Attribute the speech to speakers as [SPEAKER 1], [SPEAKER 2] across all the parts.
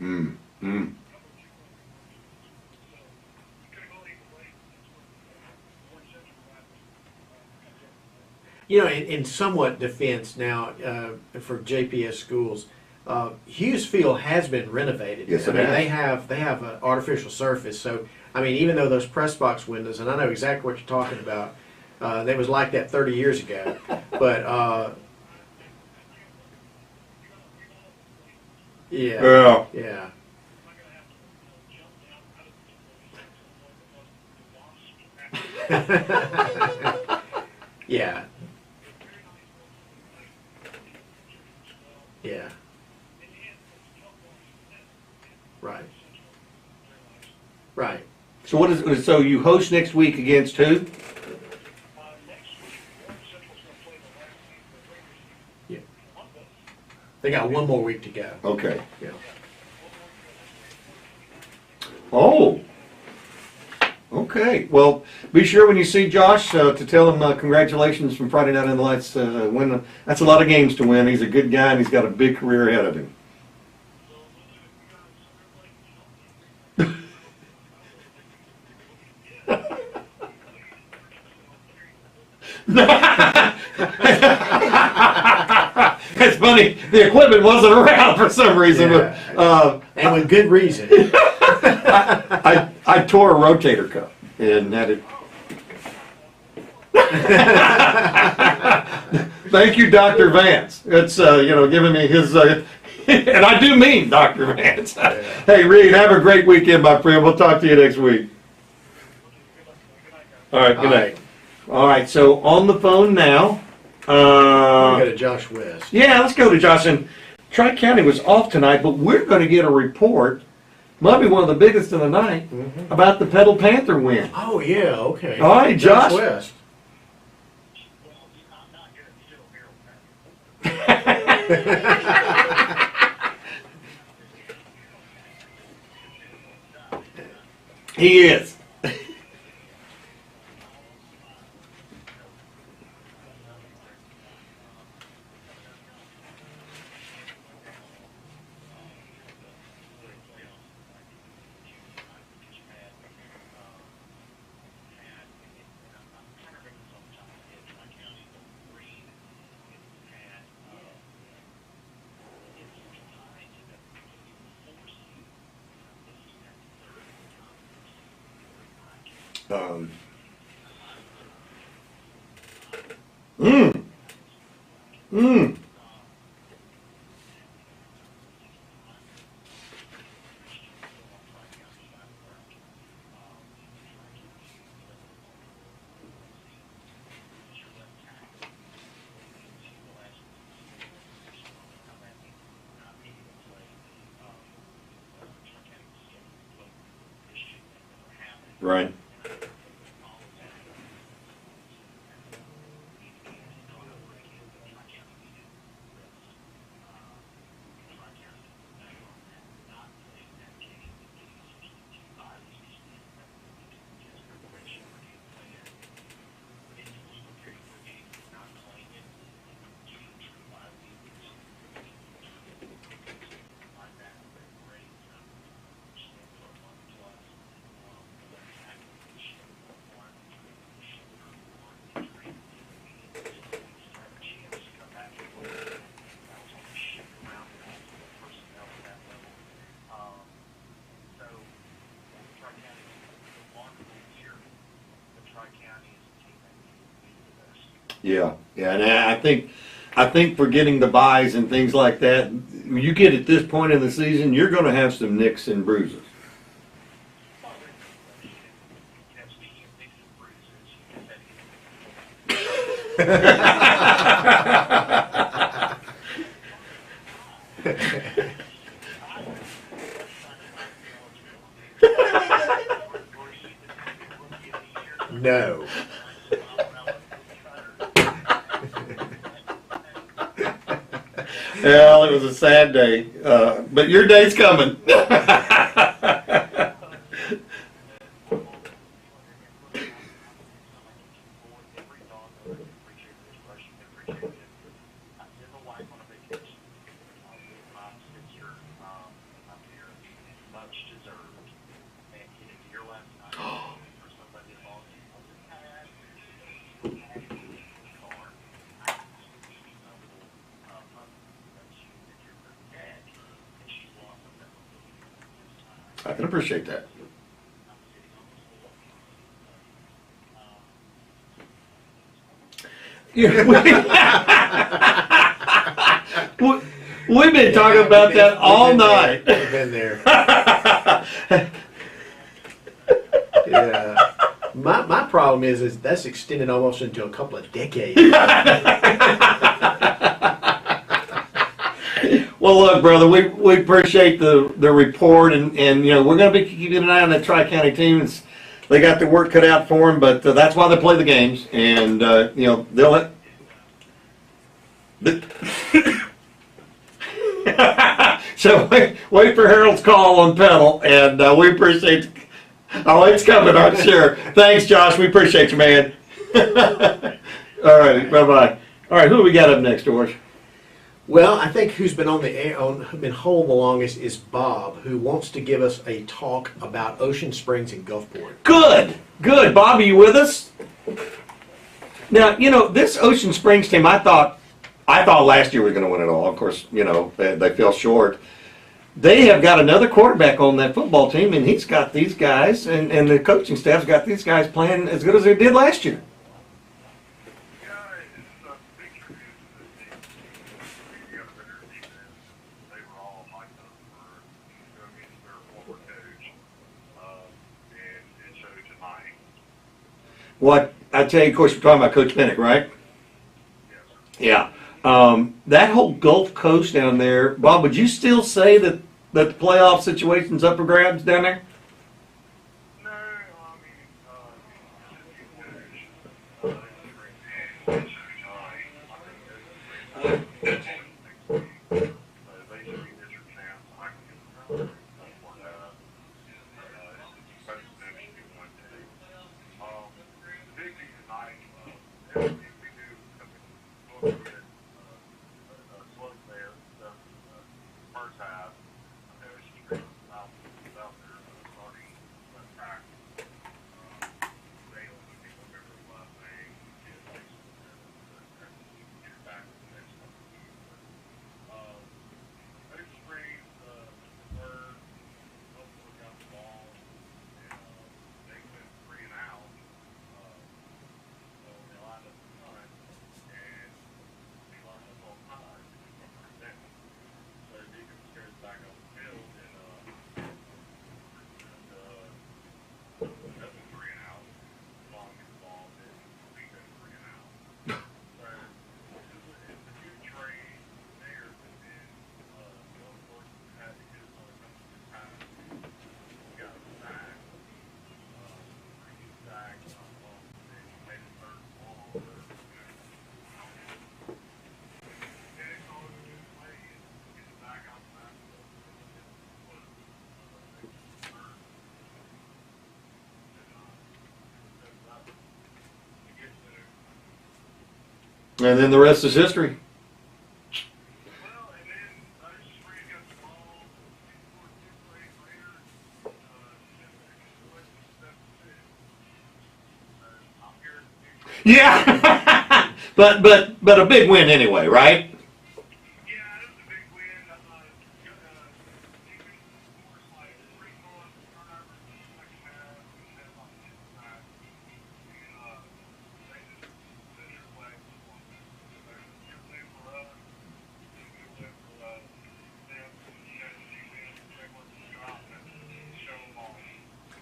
[SPEAKER 1] Mm. Mm.
[SPEAKER 2] You know, in somewhat defense now for JPS schools, Hughes Field has been renovated.
[SPEAKER 1] Yes,
[SPEAKER 2] I
[SPEAKER 1] it
[SPEAKER 2] mean,
[SPEAKER 1] has.
[SPEAKER 2] they have an artificial surface. So I mean, even though those press box windows, and I know exactly what you're talking about, they was like that 30 years ago. But
[SPEAKER 1] Yeah.
[SPEAKER 2] yeah. Yeah, yeah, right, right.
[SPEAKER 1] So what is? So you host next week against who?
[SPEAKER 2] Yeah, they got one more week to go.
[SPEAKER 1] Okay.
[SPEAKER 2] Yeah.
[SPEAKER 1] Oh. Okay. Well, be sure when you see Josh to tell him congratulations from Friday Night in the Lights. Win. That's a lot of games to win. He's a good guy and he's got a big career ahead of him. It's funny. The equipment wasn't around for some reason,
[SPEAKER 2] Yeah. And with good reason.
[SPEAKER 1] I tore a rotator cuff and had it. Thank you, Dr. Vance. It's giving me his, and I do mean Dr. Vance. Hey, Reed, have a great weekend, my friend. We'll talk to you next week. All right, good night. All right, so on the phone now.
[SPEAKER 2] We'll go to Josh West.
[SPEAKER 1] Yeah, let's go to Josh. And Tri-County was off tonight, but we're going to get a report, might be one of the biggest of the night, about the Petal Panther win.
[SPEAKER 2] Oh yeah, okay.
[SPEAKER 1] All right, Josh.
[SPEAKER 2] West.
[SPEAKER 1] He is. Um, mm, mm. Right. Yeah, yeah, and I think for getting the buys and things like that, you get at this point in the season, you're going to have some nicks and bruises.
[SPEAKER 2] No.
[SPEAKER 1] Well, it was a sad day, but your day's coming. I can appreciate that. Yeah, we've been talking about that all night.
[SPEAKER 2] We've been there. Yeah. My problem is that's extended almost into a couple of decades.
[SPEAKER 1] Well, look, brother, we appreciate the report, and you know, we're going to be keeping an eye on that Tri-County team. They got their work cut out for them, but that's why they play the games, and you know, they'll let. So wait for Harold's call on pedal, and we appreciate. Oh, it's coming, I'm sure. Thanks, Josh. We appreciate you, man. All right, bye-bye. All right, who we got up next, George?
[SPEAKER 2] Well, I think who's been on the air, been home the longest is Bob, who wants to give us a talk about Ocean Springs and Gulfport.
[SPEAKER 1] Good. Bob, are you with us? Now, you know, this Ocean Springs team, I thought last year was going to win it all. Of course, you know, they fell short. They have got another quarterback on that football team, and he's got these guys, and the coaching staff's got these guys playing as good as they did last year. What I tell you, of course, we're talking about Coach Pennick, right? Yeah. That whole Gulf Coast down there, Bob, would you still say that the playoff situation's up for grabs down there?
[SPEAKER 3] No,
[SPEAKER 1] And then the rest is history. Yeah, but a big win anyway, right?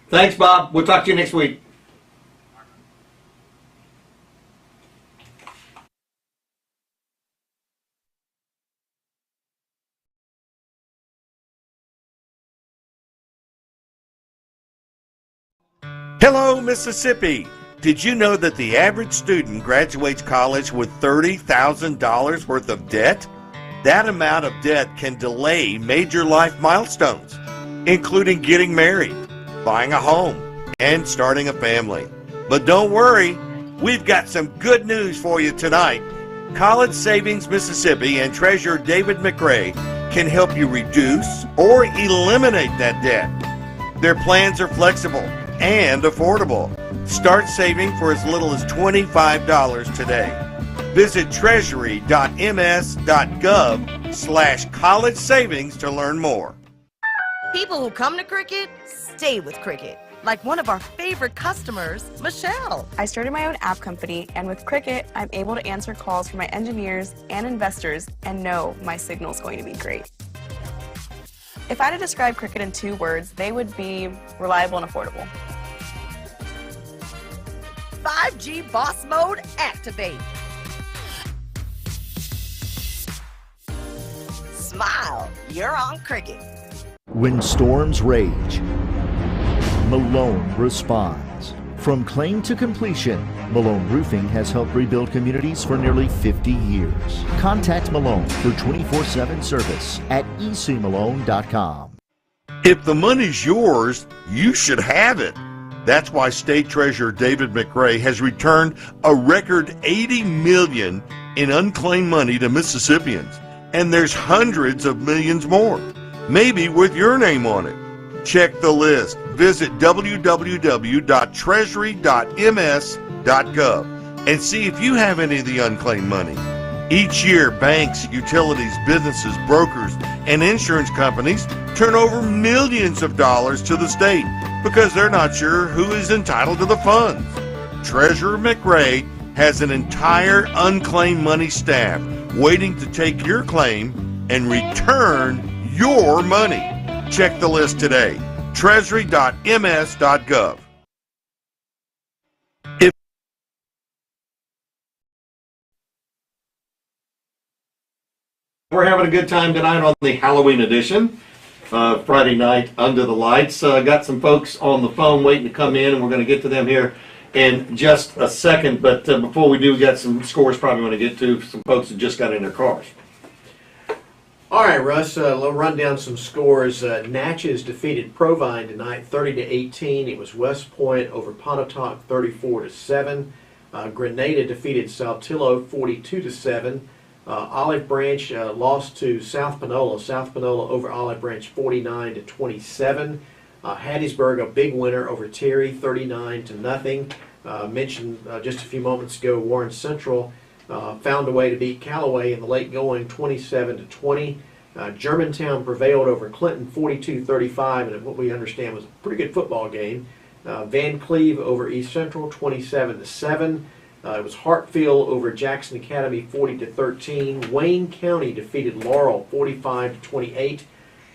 [SPEAKER 1] Thanks, Bob. We'll talk to you next week.
[SPEAKER 4] Hello, Mississippi. Did you know that the average student graduates college with $30,000 worth of debt? That amount of debt can delay major life milestones, including getting married, buying a home, and starting a family. But don't worry, we've got some good news for you tonight. College Savings Mississippi and Treasurer David McRae can help you reduce or eliminate that debt. Their plans are flexible and affordable. Start saving for as little as $25 today. Visit treasury.ms.gov/college savings to learn more.
[SPEAKER 5] People who come to Cricket stay with Cricket. Like one of our favorite customers, Michelle.
[SPEAKER 6] I started my own app company, and with Cricket, I'm able to answer calls from my engineers and investors and know my signal's going to be great. If I had to describe Cricket in 2 words, they would be reliable and affordable.
[SPEAKER 5] 5G Boss Mode activate. Smile, you're on Cricket.
[SPEAKER 7] When storms rage, Malone responds. From claim to completion, Malone Roofing has helped rebuild communities for nearly 50 years. Contact Malone for 24/7 service at ecmalone.com.
[SPEAKER 4] If the money's yours, you should have it. That's why State Treasurer David McRae has returned a record $80 million in unclaimed money to Mississippians. And there's hundreds of millions more, maybe with your name on it. Check the list. Visit www.treasury.ms.gov and see if you have any of the unclaimed money. Each year, banks, utilities, businesses, brokers, and insurance companies turn over millions of dollars to the state because they're not sure who is entitled to the funds. Treasurer McRae has an entire unclaimed money staff waiting to take your claim and return your money. Check the list today. Treasury.ms.gov.
[SPEAKER 1] We're having a good time tonight on the Halloween edition. Friday night under the lights. Got some folks on the phone waiting to come in, and we're going to get to them here in just a second. But before we do, we got some scores probably want to get to some folks that just got in their cars.
[SPEAKER 2] All right, Russ, we'll run down some scores. Natchez defeated Provine tonight 30-18. It was West Point over Pontotoc 34-7. Grenada defeated Saltillo 42-7. Olive Branch lost to South Panola. South Panola over Olive Branch 49-27. Hattiesburg, a big winner over Terry 39-0. Mentioned just a few moments ago, Warren Central found a way to beat Callaway in the late going 27-20. Germantown prevailed over Clinton 42-35, and what we understand was a pretty good football game. Van Cleve over East Central 27-7. It was Hartfield over Jackson Academy 40-13. Wayne County defeated Laurel 45-28.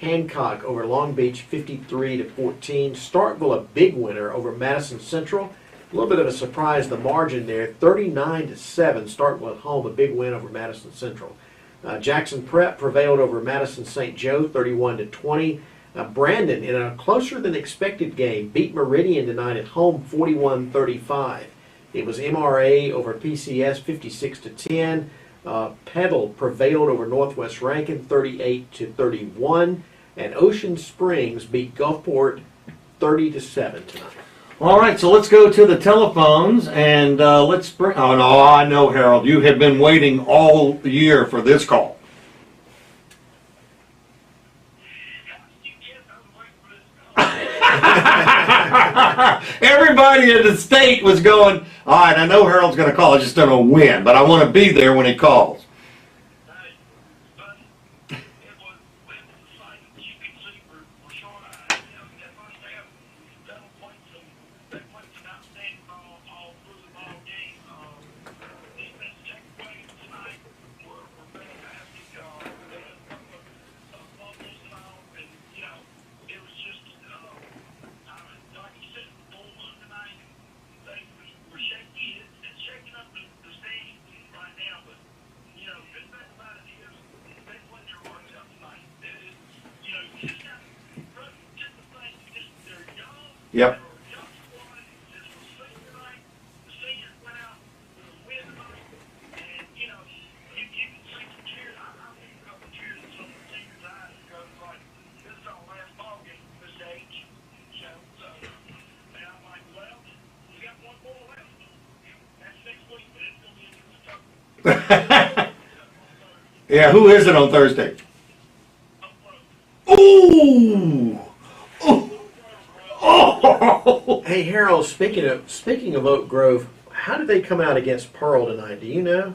[SPEAKER 2] Hancock over Long Beach 53-14. Starkville a big winner over Madison Central. A little bit of a surprise, the margin there, 39-7. Starkville at home, a big win over Madison Central. Jackson Prep prevailed over Madison St. Joe 31-20. Brandon, in a closer than expected game, beat Meridian tonight at home 41-35. It was MRA over PCS 56-10. Petal prevailed over Northwest Rankin 38-31. And Ocean Springs beat Gulfport 30-7 tonight.
[SPEAKER 1] All right, so let's go to the telephones and let's bring. Oh no, I know, Harold. You have been waiting all year for this call. Everybody in the state was going, all right, I know Harold's going to call. I just don't know when, but I want to be there when he calls. Yep. Yeah, who is it on Thursday? Ooh! Oh!
[SPEAKER 2] Hey Harold, speaking of Oak Grove, how did they come out against Pearl tonight? Do you know?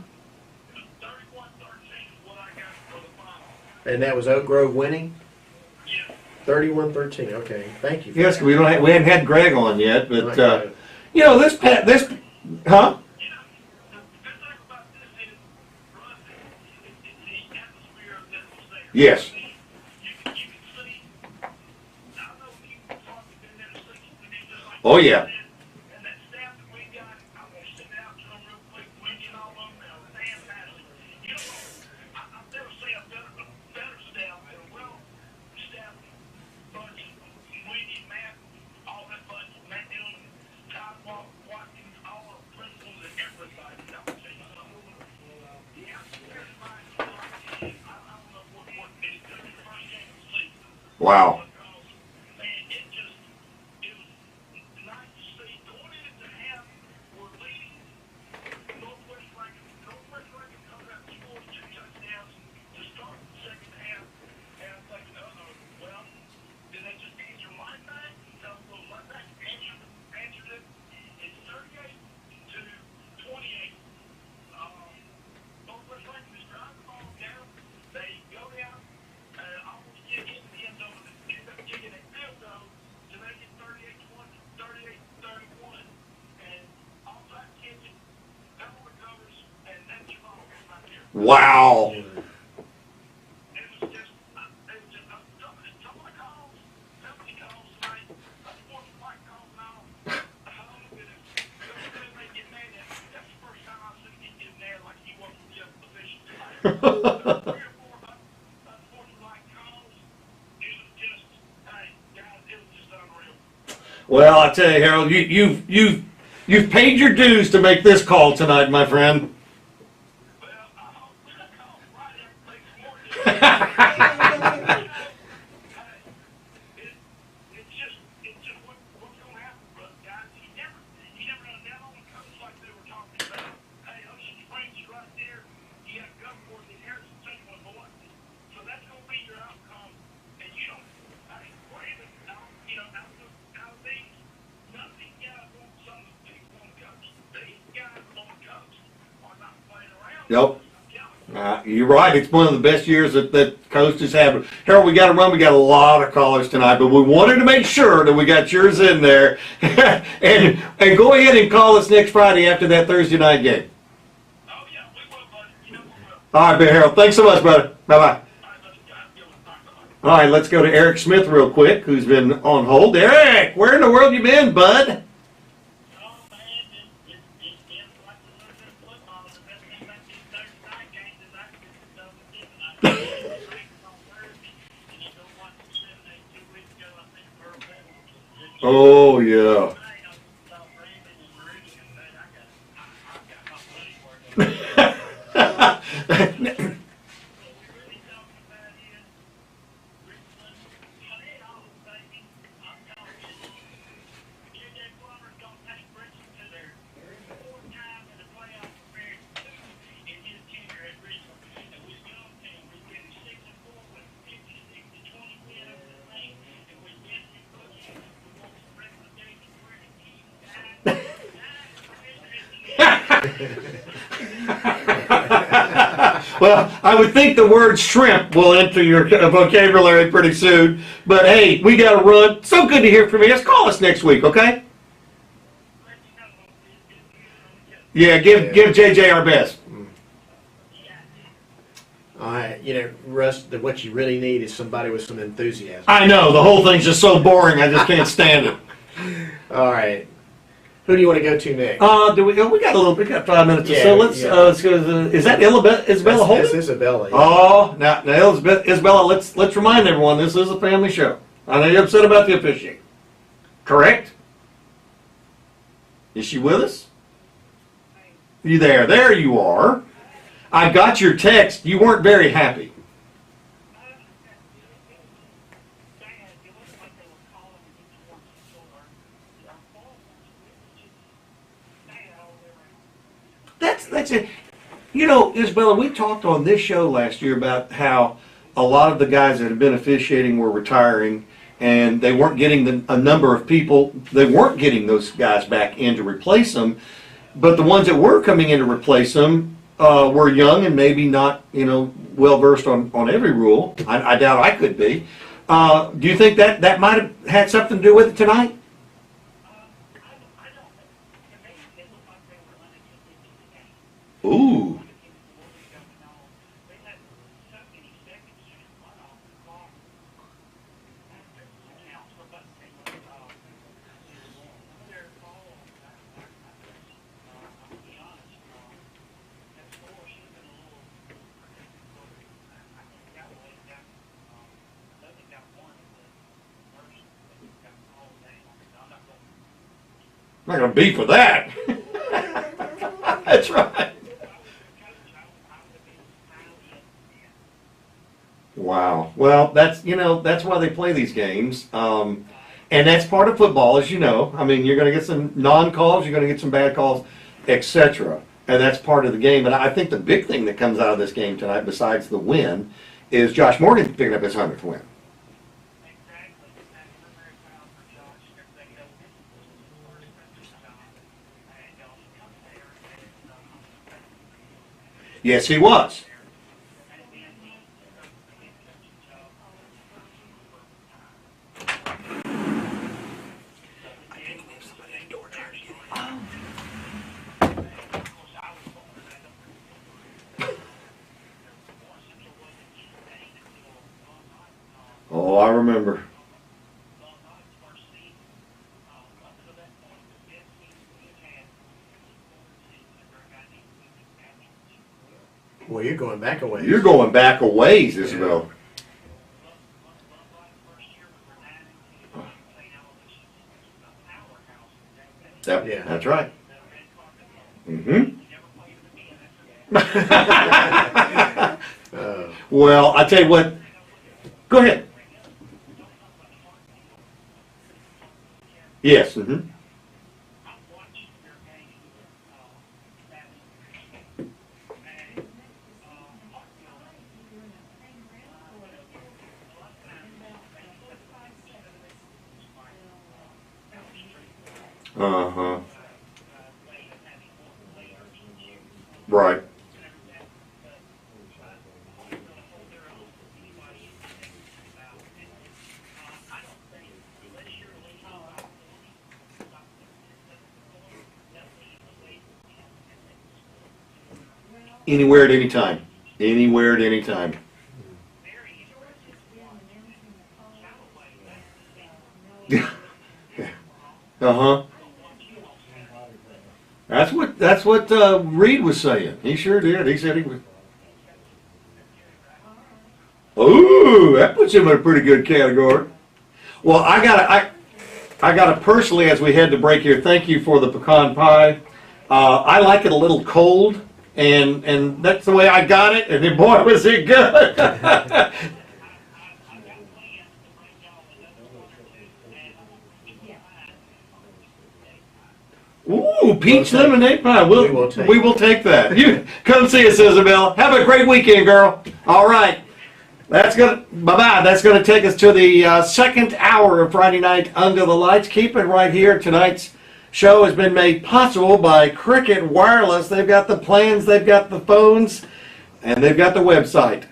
[SPEAKER 2] And that was Oak Grove winning? 31-13. Okay, thank you. For
[SPEAKER 1] Yes,
[SPEAKER 2] that.
[SPEAKER 1] we hadn't had Greg on yet, but
[SPEAKER 2] Okay.
[SPEAKER 1] you know this, huh?
[SPEAKER 3] You know, the good thing about this is, Russ, is the atmosphere that was there.
[SPEAKER 1] Yes.
[SPEAKER 3] You can see, I know you've probably been there to see, we did just like
[SPEAKER 1] Oh, yeah.
[SPEAKER 3] And that staff that we got, I'm gonna send it out to them real quick, Wendy and all of them, they're fantastic. You know, I've never seen a better staff and a well-staffed bunch. Wendy, Matt, all that bunch, Matt Dillon, Todd Watkins, all the principals and everybody. And I'm gonna tell you something. The atmosphere is fine. I don't know what it is. The first game of the season.
[SPEAKER 1] Wow.
[SPEAKER 3] Man, it was nice to see. Going into the half, we're leading Northwest Rankin. Northwest Rankin comes out and scores 2 touchdowns to start the second half. And I'm thinking, well, did they just answer line back? No, well, line back answered it. It's 38-28. Northwest Rankin is driving the ball down. They go down, almost get in the end zone, and end up kicking a field goal to make it 38-31. And all that kitchen, double recovers, and that's your ball right there.
[SPEAKER 1] Wow.
[SPEAKER 3] It was just, so many calls tonight, sports like calls and all. Oh, goodness. They get mad at me. That's the first time I've seen him get mad like he wasn't in the position tonight. 3 or 4 unsportsmanlike calls. It was just, hey, guys, it was just unreal.
[SPEAKER 1] Well, I tell you, Harold, you've paid your dues to make this call tonight, my friend.
[SPEAKER 3] Well, I hope that call right after makes more difference. It's just what's going to happen, but guys, he never done that on the coast like they were talking about. Hey, Ocean Springs is right there. You got Gulfport and Harrison City one more. So that's going to be your outcome. And you don't, hey, Brandon, out of these, none of these guys want some of the people on the coast. These guys on the coast are not playing around.
[SPEAKER 1] Yep.
[SPEAKER 3] I'm telling you.
[SPEAKER 1] You're right. It's one of the best years that Coast has had. Harold, we got to run. We got a lot of callers tonight, but we wanted to make sure that we got yours in there. and go ahead and call us next Friday after that Thursday night game.
[SPEAKER 3] Oh, yeah, we will, buddy. You know we will.
[SPEAKER 1] All right, Harold. Thanks so much, brother. Bye-bye.
[SPEAKER 3] All right, buddy. God, give us time.
[SPEAKER 1] All right, let's go to Eric Smith real quick, who's been on hold. Eric, where in the world you been, bud?
[SPEAKER 3] Oh, man, it's been like the living in football. The best thing about these Thursday night games is I can get the different. I can get the on Thursday, and you go watch the 7 8 2 weeks ago, I think Pearl Bell was
[SPEAKER 1] Oh, yeah.
[SPEAKER 3] I saw Brandon and Rudy, and man, I got my money's worth. What we really talking about is Richmond. Hey, all baby, I'm telling you, JJ Plummer's gonna take Richmond to their 4th time in the playoff appearance in his tenure at Richmond. And we've gone and we've been 6-4 with 56-20 win over the thing, and we desperately put in. We want some recommendations where to keep
[SPEAKER 1] Well, I would think the word shrimp will enter your vocabulary pretty soon. But hey, we got to run. So good to hear from you. Just call us next week, okay? Yeah, give JJ our best.
[SPEAKER 2] All right, Russ, what you really need is somebody with some enthusiasm.
[SPEAKER 1] I know the whole thing's just so boring. I just can't stand it.
[SPEAKER 2] All right. Who do you want to go to next?
[SPEAKER 1] We got 5 minutes or
[SPEAKER 2] Yeah,
[SPEAKER 1] so. Let's
[SPEAKER 2] yeah.
[SPEAKER 1] let's go. Is that Isabella Holden?
[SPEAKER 2] That's Isabella. Yeah.
[SPEAKER 1] Oh, now Isabella, let's remind everyone this is a family show. I know you're upset about the officiating. Correct? Is she with us? You there? There you are. I got your text. You weren't very happy. That's it. You know, Isabella, we talked on this show last year about how a lot of the guys that had been officiating were retiring, and they weren't getting a number of people. They weren't getting those guys back in to replace them. But the ones that were coming in to replace them were young and maybe not, well versed on every rule. I doubt I could be. Do you think that might have had something to do with it tonight? Ooh. I'm not going to beef with that. That's right. Wow. Well, that's why they play these games. And that's part of football, as you know. I mean, you're going to get some non-calls, you're going to get some bad calls, etc. And that's part of the game. And I think the big thing that comes out of this game tonight, besides the win, is Josh Morgan picking up his 100th win. Yes, he was. Oh, I remember.
[SPEAKER 2] Well, you're going back a ways.
[SPEAKER 1] You're going back a ways, Isabel.
[SPEAKER 2] Yeah.
[SPEAKER 1] That's right. Mm-hmm. Well, I tell you what. Go ahead. Yes. Mm-hmm. Uh-huh. Right. Anywhere at any time. Anywhere at any time. Uh-huh. That's what Reed was saying. He sure did. He said he was. Ooh, that puts him in a pretty good category. Well, I gotta personally, as we head to break here, thank you for the pecan pie. I like it a little cold, and that's the way I got it. And then, boy, was it good! Ooh, peach lemonade pie. We will take that. You come see us, Isabel. Have a great weekend, girl. All right. That's gonna bye-bye. That's gonna take us to the second hour of Friday Night Under the Lights. Keep it right here. Tonight's show has been made possible by Cricket Wireless. They've got the plans, they've got the phones, and they've got the website.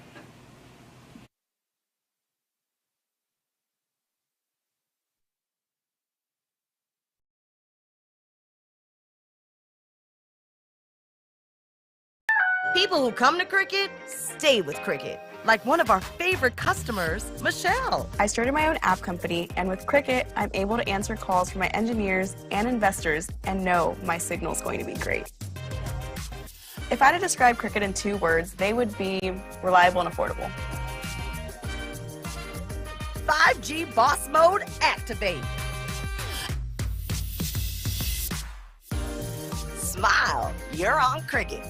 [SPEAKER 5] People who come to Cricket stay with Cricket. Like one of our favorite customers, Michelle.
[SPEAKER 6] I started my own app company, and with Cricket, I'm able to answer calls from my engineers and investors and know my signal's going to be great. If I had to describe Cricket in 2 words, they would be reliable and affordable.
[SPEAKER 5] 5G Boss Mode activate. Smile, you're on Cricket.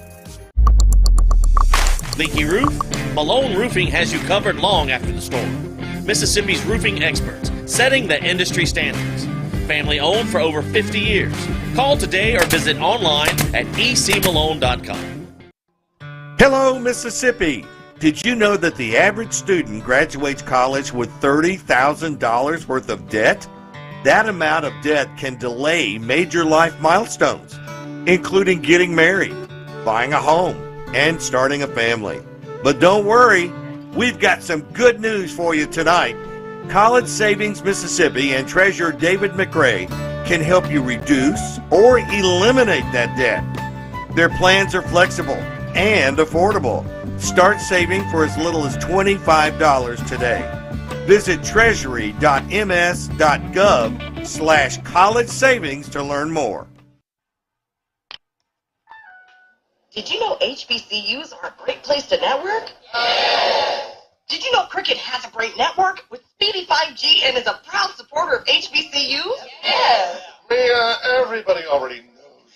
[SPEAKER 8] Leaky roof? Malone Roofing has you covered long after the storm. Mississippi's roofing experts, setting the industry standards. Family owned for over 50 years. Call today or visit online at ecmalone.com.
[SPEAKER 4] Hello, Mississippi. Did you know that the average student graduates college with $30,000 worth of debt? That amount of debt can delay major life milestones, including getting married, buying a home, and starting a family. But don't worry, we've got some good news for you tonight. College Savings Mississippi and Treasurer David McRae can help you reduce or eliminate that debt. Their plans are flexible and affordable. Start saving for as little as $25 today. Visit treasury.ms.gov/college savings to learn more.
[SPEAKER 5] Did you know HBCUs are a great place to network? Did you know Cricket has a great network with speedy 5G and is a proud supporter of HBCUs? Yes.
[SPEAKER 9] Everybody already knows.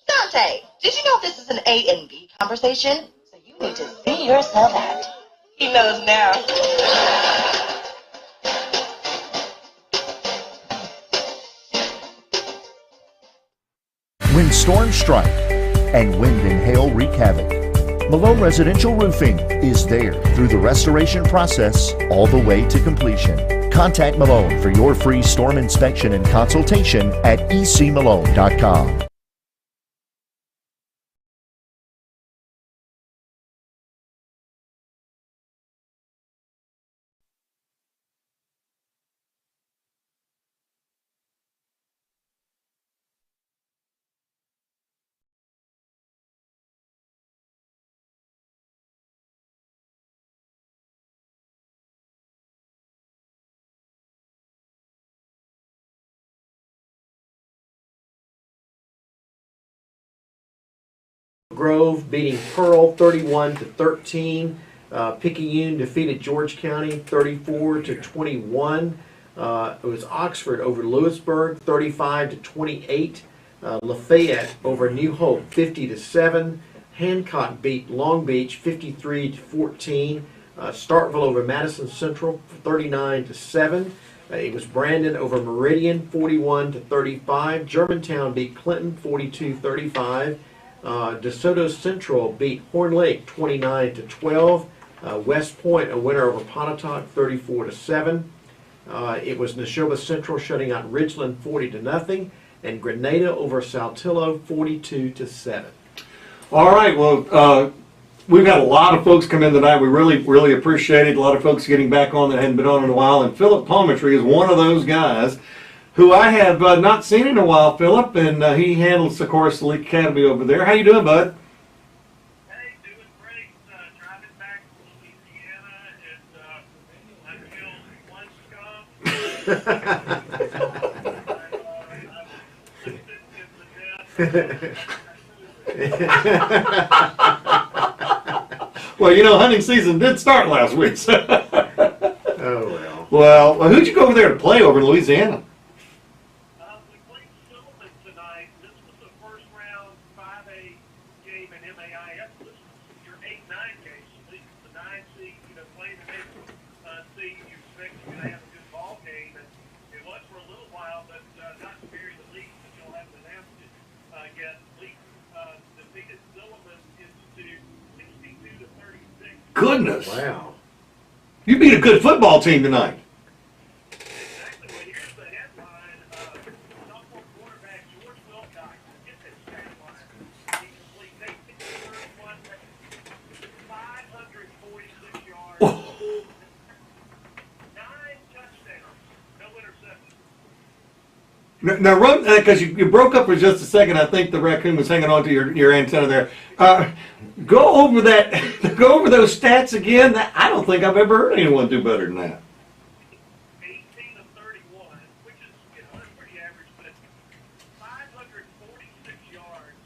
[SPEAKER 5] Dante, did you know this is an A and B conversation? So you need to see yourself out. He knows now.
[SPEAKER 7] When storms strike and wind and hail wreak havoc, Malone Residential Roofing is there through the restoration process all the way to completion. Contact Malone for your free storm inspection and consultation at ecmalone.com.
[SPEAKER 2] Grove beating Pearl 31-13. Picayune defeated George County 34-21. It was Oxford over Lewisburg 35-28. Lafayette over New Hope 50-7. Hancock beat Long Beach 53-14. Starkville over Madison Central 39-7. It was Brandon over Meridian 41-35. Germantown beat Clinton 42-35. DeSoto Central beat Horn Lake 29-12. West Point a winner over Pontotoc 34-7. It was Neshoba Central shutting out Ridgeland 40-0, and Grenada over Saltillo 42-7.
[SPEAKER 1] All right, well, we've had a lot of folks come in tonight. We really appreciate it. A lot of folks getting back on that hadn't been on in a while, and Philip Palmetry is one of those guys who I have not seen in a while, Philip, and he handles, of course, the League Academy over there. How you doing, bud?
[SPEAKER 3] Hey, doing great. Driving back from Louisiana, and I killed one skunk.
[SPEAKER 1] Well, you know, hunting season did start last week. So.
[SPEAKER 2] Oh,
[SPEAKER 1] Well, who'd you go over there to play over in Louisiana?
[SPEAKER 3] We played Silverman tonight. This was the first round 5A game in MAIS. This was your 8-9 game. So this is the 9 seed, playing the 8 seed. You expect you're going to have a good ball game. And it was for a little while, but not to bury the lead, but you'll have to announce it yet. League defeated Silverman Institute 62-36.
[SPEAKER 1] Goodness.
[SPEAKER 2] wow.
[SPEAKER 1] You beat a good football team tonight.
[SPEAKER 3] Exactly. Well, here's the headline. Sophomore quarterback George Wilcox, get this stat line. He completes 1831, 546 yards, 9 touchdowns, no interceptions.
[SPEAKER 1] Now, run, because you broke up for just a second. I think the raccoon was hanging on to your antenna there. Go over that. Go over those stats again. I don't think I've ever heard anyone do better than that.
[SPEAKER 3] 18 of 31, which is that's pretty average, but 546 yards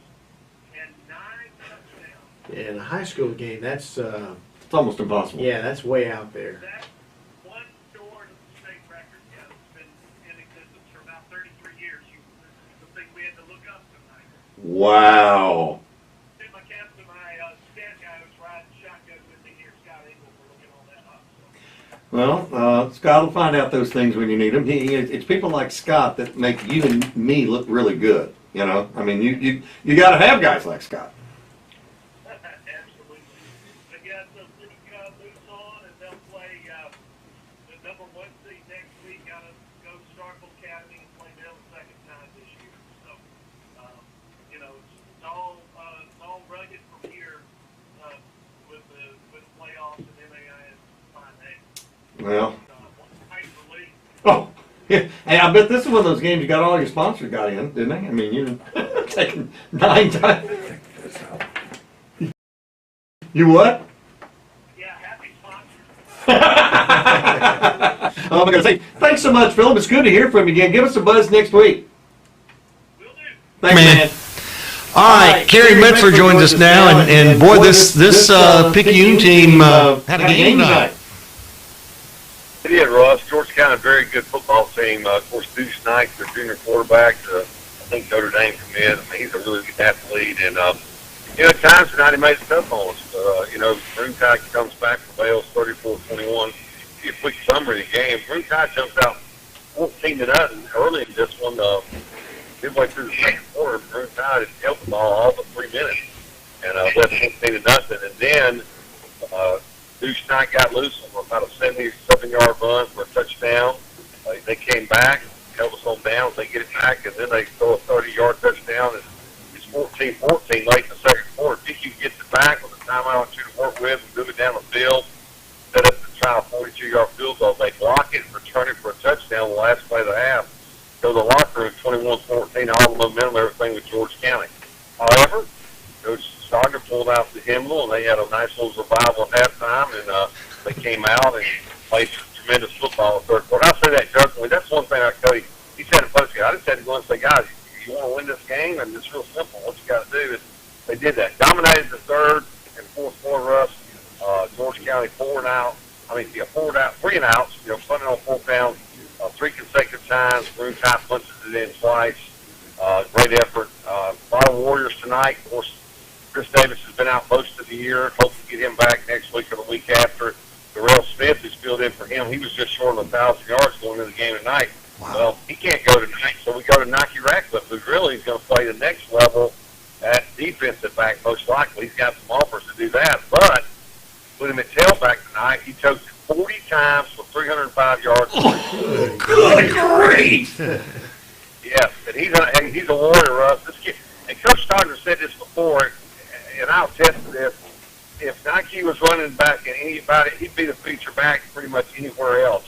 [SPEAKER 3] and 9 touchdowns.
[SPEAKER 2] Yeah, in a high school game, that's
[SPEAKER 1] It's almost impossible.
[SPEAKER 2] yeah, that's way out there.
[SPEAKER 3] That's one short of the state record. Yeah, it's been in existence for about 33 years. This is the thing we had to look up tonight.
[SPEAKER 1] Wow.
[SPEAKER 3] Did my captain, my stat guy who's riding shotgun with me here, Scott Engel, for looking all that up. So.
[SPEAKER 1] Well, Scott will find out those things when you need them. It's people like Scott that make you and me look really good. You know, I mean, you got to have guys like Scott.
[SPEAKER 3] Absolutely. But yeah, so league moves on, and they'll play the number 1 seed next week. Got to go to Starkville Academy and play them the second time this year. So, it's all rugged from here with the playoffs and MAIS.
[SPEAKER 1] Well. Oh, yeah. Hey, I bet this is one of those games you got all your sponsors got in, didn't they? I mean, you taking 9 times. You what?
[SPEAKER 3] Yeah, happy sponsor.
[SPEAKER 1] Oh, I'm going to say, thanks so much, Philip. It's good to hear from you again. Give us a buzz next week.
[SPEAKER 3] Will do.
[SPEAKER 1] Thanks, man.
[SPEAKER 10] All right, Kerry Metford joins us now, and boy, this Picayune team had a game tonight.
[SPEAKER 11] It did, Russ. George County, very good football team. Of course, Deuce Knight, their junior quarterback, I think Notre Dame commit. I mean, he's a really good athlete, and at times tonight he made it tough on us. Broome Tide comes back from Bales 34-21. A quick summary of the game. Broome Tide jumps out 14-0 early in this one. Midway through the second quarter, Broome Tide had held the ball all but 3 minutes and led 14-0. And then Deuce Knight got loose on about a 77-yard run for a touchdown. They came back, held us on downs. They get it back, and then they throw a 30-yard touchdown. And it's 14-14 late in the second quarter. Picayune gets it back with a timeout or two to work with and move it down the field. Set up to try a 42-yard field goal. They block it and return it for a touchdown the last play of the half. Go to the locker room 21-14, all the momentum, everything with George County. However, Coach Stogner pulled out the hymnal, and they had a nice little revival at halftime, and they came out and played tremendous football in the third quarter. I say that jokingly. That's one thing I tell you. He said in post game, I just had to go and say, guys, you want to win this game, and it's real simple. What you got to do is they did that. Dominated the third and fourth quarter, Russ. George County 3 and outs, punting on 4th down 3 consecutive times. Broome Tide punches it in twice. Great effort. A lot of Warriors tonight. Of course, Chris Davis has been out most of the year. Hope to get him back next week or the week after. Darrell Smith is filled in for him. He was just short of 1,000 yards going into the game tonight. Wow. Well, he can't go tonight, so we go to Nike Ratcliffe, who really is going to play the next level at defensive back, most likely. He's got some offers to do that. But put him at tailback tonight. He choked it 40 times for 305 yards.
[SPEAKER 1] Oh, good grief!
[SPEAKER 11] Yes, and he's a warrior, Russ. This kid, and Coach Stogner said this before, and I'll attest to this. If Nike was running back and anybody, he'd be the feature back pretty much anywhere else.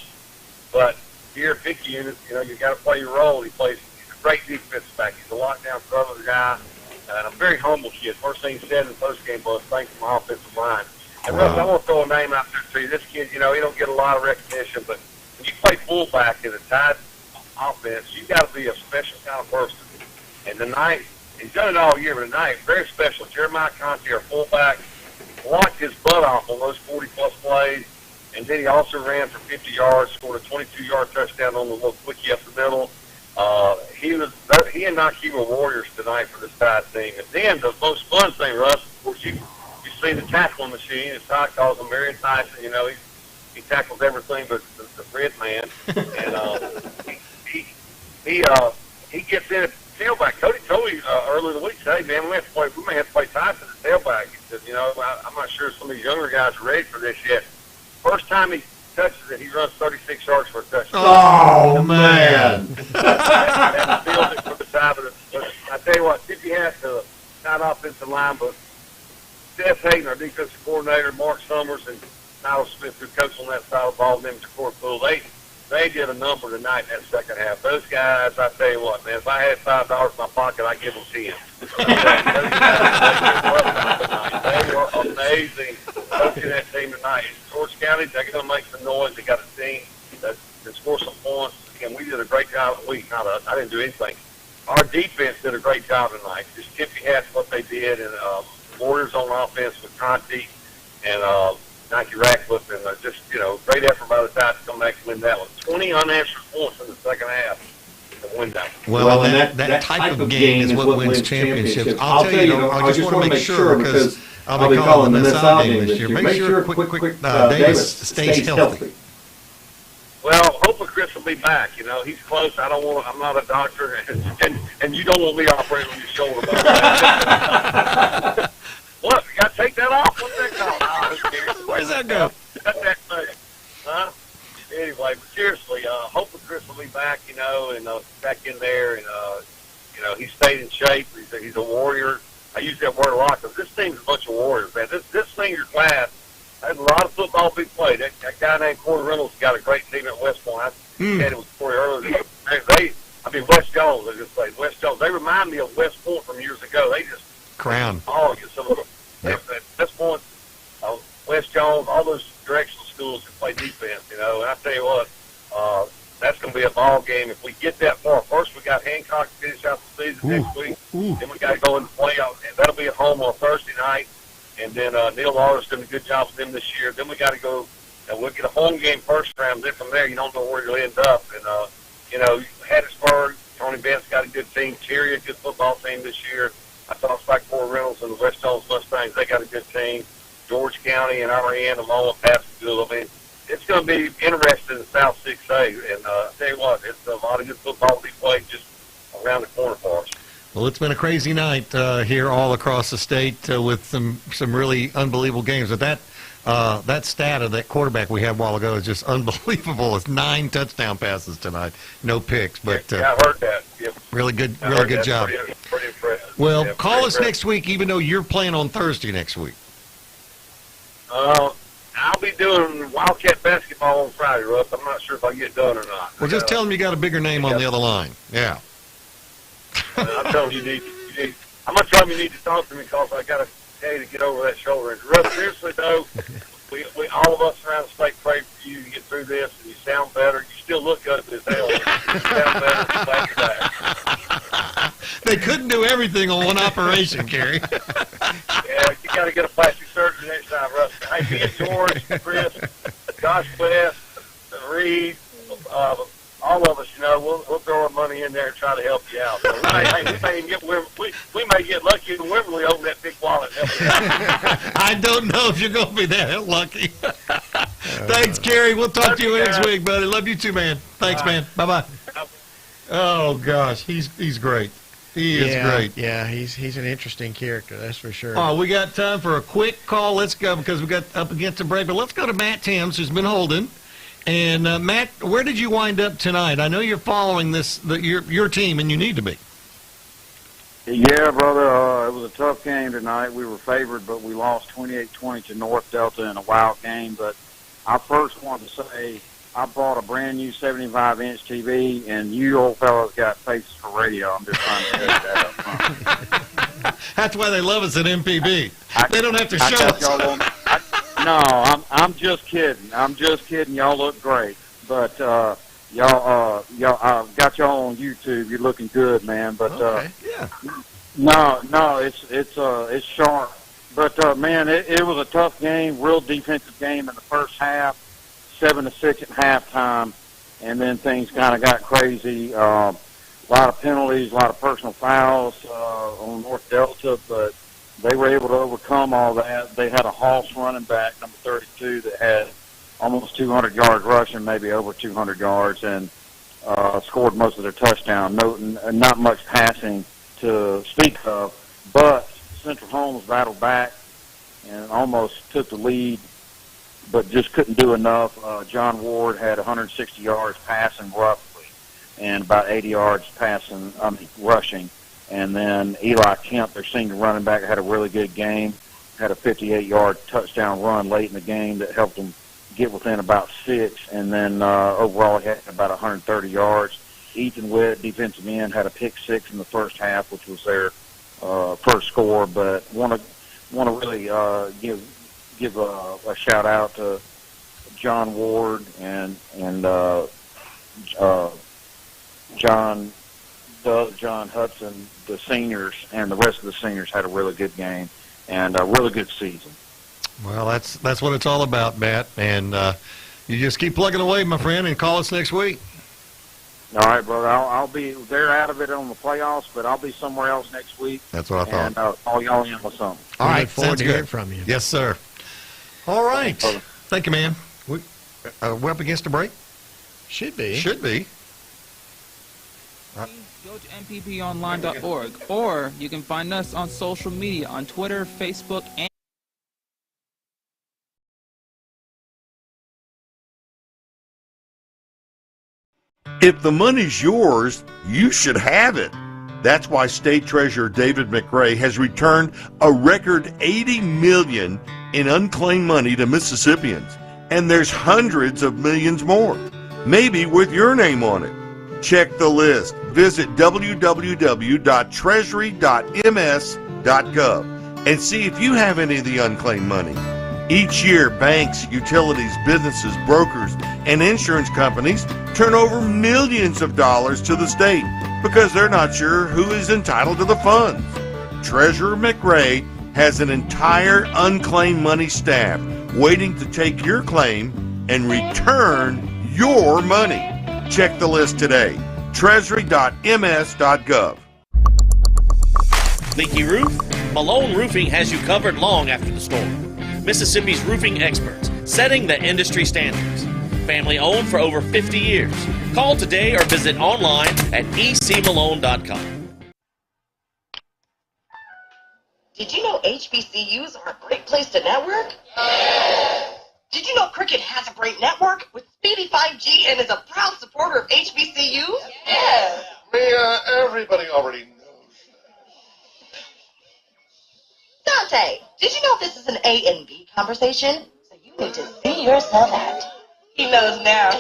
[SPEAKER 11] But here at Picayune, you got to play your role. He's a great defensive back. He's a lockdown cover guy, and a very humble kid. First thing he said in the postgame was, "Thanks for my offensive line." And Russ, I want to throw a name out there to you. This kid, he don't get a lot of recognition, but when you play fullback in a Tide offense, you got to be a special kind of person. And tonight, he's done it all year, but tonight, very special. Jeremiah Conte, our fullback, blocked his butt off on those 40-plus plays, and then he also ran for 50 yards, scored a 22-yard touchdown on the little quickie up the middle. He and Nike were warriors tonight for this Tide team. And then the most fun thing, Russ, of course, you see the tackling machine, as Todd calls him, Marion Tyson. He tackles everything but the red man. And he gets in at tailback. Cody told me earlier in the week, said, "Hey man, we may have to play Tyson at tailback." He said, "I'm not sure some of these younger guys are ready for this yet." First time he touches it, he runs 36 yards for a touchdown.
[SPEAKER 1] Oh man!
[SPEAKER 11] That builds it for the Tide. But I tell you what, tip your hat to the Tide offensive line, but Steph Hayden, our defensive coordinator, Mark Summers, and Niall Smith, who coached on that side of the ball, and them to Court Pool, they did a number tonight in that second half. Those guys, I tell you what, man, if I had $5 in my pocket, I'd give them 10. They were amazing coaching that team tonight. George County, they're going to make some noise. They got a team that can score some points. And we did a great job. Not us. I didn't do anything. Our defense did a great job tonight. Just tip your hat to what they did. And Warriors on offense with Conti and Nike Ratcliffe, and great effort by the Tide to come back and win that one. 20 unanswered points in the second half to win that one.
[SPEAKER 10] Well, and that type of game is what wins championships. I'll tell you, I just want to make sure, because I'll be calling the Miss Out game this year. Make sure quick Davis stays healthy.
[SPEAKER 11] Well, hopefully Chris will be back. He's close. I'm not a doctor, and you don't want me operating on your shoulder. What? You got to take that off? What's that called?
[SPEAKER 10] Where's that go?
[SPEAKER 11] Cut that thing. Huh? Anyway, but seriously, hopefully Chris will be back, and back in there. And, he stayed in shape. He's a warrior. I use that word a lot because this team's a bunch of warriors, man. This senior class There's a lot of football being played. That guy named Corey Reynolds got a great team at West Point. I said it was Corey earlier. West Jones, I just say, West Jones. They remind me of West Point from years ago. They just
[SPEAKER 10] Crown.
[SPEAKER 11] Oh, get some of them.
[SPEAKER 10] Yep.
[SPEAKER 11] At West Point, West Jones, all those directional schools that play defense, And I tell you what, that's going to be a ball game. If we get that far, first we got Hancock to finish out the season next week. Then we got to go in the playoff, and that'll be at home on Thursday night. And then Neil Lawler's done a good job with them this year. Then we got to go, and we'll get a home game first round. Then from there, you don't know where you'll end up. And Hattiesburg, Tony Bennett's got a good team. Cherry, a good football team this year. I talked about Corey Reynolds and the West Jones Mustangs. They got a good team. George County and RN, along with Pascagoula. I mean, it's going to be interesting in South 6A. And I tell you what, it's a lot of good football to be played just around the corner for us.
[SPEAKER 10] Well, it's been a crazy night here all across the state with some really unbelievable games. But that stat of that quarterback we had a while ago is just unbelievable. It's 9 touchdown passes tonight, no picks. But
[SPEAKER 11] yeah, I heard that. Yep.
[SPEAKER 10] Really good job.
[SPEAKER 11] Pretty impressive.
[SPEAKER 10] Well,
[SPEAKER 11] yeah,
[SPEAKER 10] call us
[SPEAKER 11] impressive.
[SPEAKER 10] next week, even though you're playing on Thursday next week.
[SPEAKER 11] I'll be doing Wildcat basketball on Friday, Russ. I'm not sure if I get done or not.
[SPEAKER 10] Well, just tell them you got a bigger name on the other line. Yeah.
[SPEAKER 11] I'm telling you, I'm going to tell them you need to talk to me because I got to tell you to get over that shoulder injury. Russ, seriously, though, we all of us around the state pray for you to get through this, and you sound better. You still look ugly as hell. You sound better. I'm glad you're back.
[SPEAKER 10] They couldn't do everything on one operation, Gary.
[SPEAKER 11] Yeah, you got to get a plastic surgery next time, Russ. Hey, me and George, Chris, Josh West, Reed, all of us, we'll throw our money in there and try to help you out. So we may get lucky in Wimberley over that big wallet.
[SPEAKER 10] I don't know if you're going to be that lucky. Thanks, Gary. We'll talk to you next week, buddy. Love you too, man. Thanks, man. Bye-bye. Oh, gosh. He's great. He is great.
[SPEAKER 2] Yeah, he's an interesting character, that's for sure.
[SPEAKER 10] Oh, we got time for a quick call. Let's go because we got up against the break. But let's go to Matt Timms, who's been holding. And, Matt, where did you wind up tonight? I know you're following your team, and you need to be.
[SPEAKER 12] Yeah, brother, it was a tough game tonight. We were favored, but we lost 28-20 to North Delta in a wild game. But I first want to say I bought a brand-new 75-inch TV, and you old fellas got faces for radio. I'm just trying to tell you that up front.
[SPEAKER 10] That's why they love us at MPB. They don't have to show us.
[SPEAKER 12] No, I'm just kidding. I'm just kidding. Y'all look great, but y'all got y'all on YouTube. You're looking good, man. But
[SPEAKER 10] yeah.
[SPEAKER 12] No, it's sharp. But man, it was a tough game. Real defensive game in the first half. 7-6 at halftime, and then things kind of got crazy. A lot of penalties, a lot of personal fouls on North Delta, but they were able to overcome all that. They had a Hoss running back, number 32, that had almost 200 yards rushing, maybe over 200 yards, and scored most of their touchdown. Not much passing to speak of, but Central Holmes battled back and almost took the lead, but just couldn't do enough. John Ward had 160 yards passing roughly and about 80 yards rushing. And then Eli Kemp, their senior running back, had a really good game, had a 58-yard touchdown run late in the game that helped them get within about 6. And then overall he had about 130 yards. Ethan Witt, defensive end, had a pick 6 in the first half, which was their first score. But want to really give a shout out to John Ward and John Hudson, the seniors, and the rest of the seniors had a really good game and a really good season.
[SPEAKER 10] Well, that's what it's all about, Matt. And you just keep plugging away, my friend, and call us next week.
[SPEAKER 12] All right, brother. I'll be there out of it on the playoffs, but I'll be somewhere else next week.
[SPEAKER 10] That's what I thought.
[SPEAKER 12] And call y'all in with something.
[SPEAKER 10] All right,
[SPEAKER 2] look forward
[SPEAKER 10] sounds
[SPEAKER 2] to
[SPEAKER 10] good.
[SPEAKER 2] hearing from you.
[SPEAKER 10] Yes, sir. All right. Thank you, man. We're up against a break?
[SPEAKER 2] Should be.
[SPEAKER 10] Should be.
[SPEAKER 13] Go to mpbonline.org, or you can find us on social media on Twitter, Facebook, and
[SPEAKER 4] If the money's yours, you should have it. That's why State Treasurer David McRae has returned a record $80 million in unclaimed money to Mississippians, and there's hundreds of millions more, maybe with your name on it. Check the list. Visit www.treasury.ms.gov and see if you have any of the unclaimed money. Each year, banks, utilities, businesses, brokers, and insurance companies turn over millions of dollars to the state because they're not sure who is entitled to the funds. Treasurer McRae has an entire unclaimed money staff waiting to take your claim and return your money. Check the list today. Treasury.ms.gov.
[SPEAKER 8] Leaky roof? Malone Roofing has you covered long after the storm. Mississippi's roofing experts, setting the industry standards. Family owned for over 50 years. Call today or visit online at ecmalone.com.
[SPEAKER 5] Did you know HBCUs are a great place to network? Did you know Cricket has a great network with speedy 5G and is a proud supporter of HBCUs? Yes.
[SPEAKER 9] Mia, everybody already knows.
[SPEAKER 5] Dante, did you know this is an A and B conversation? So you need to see yourself out. He knows now.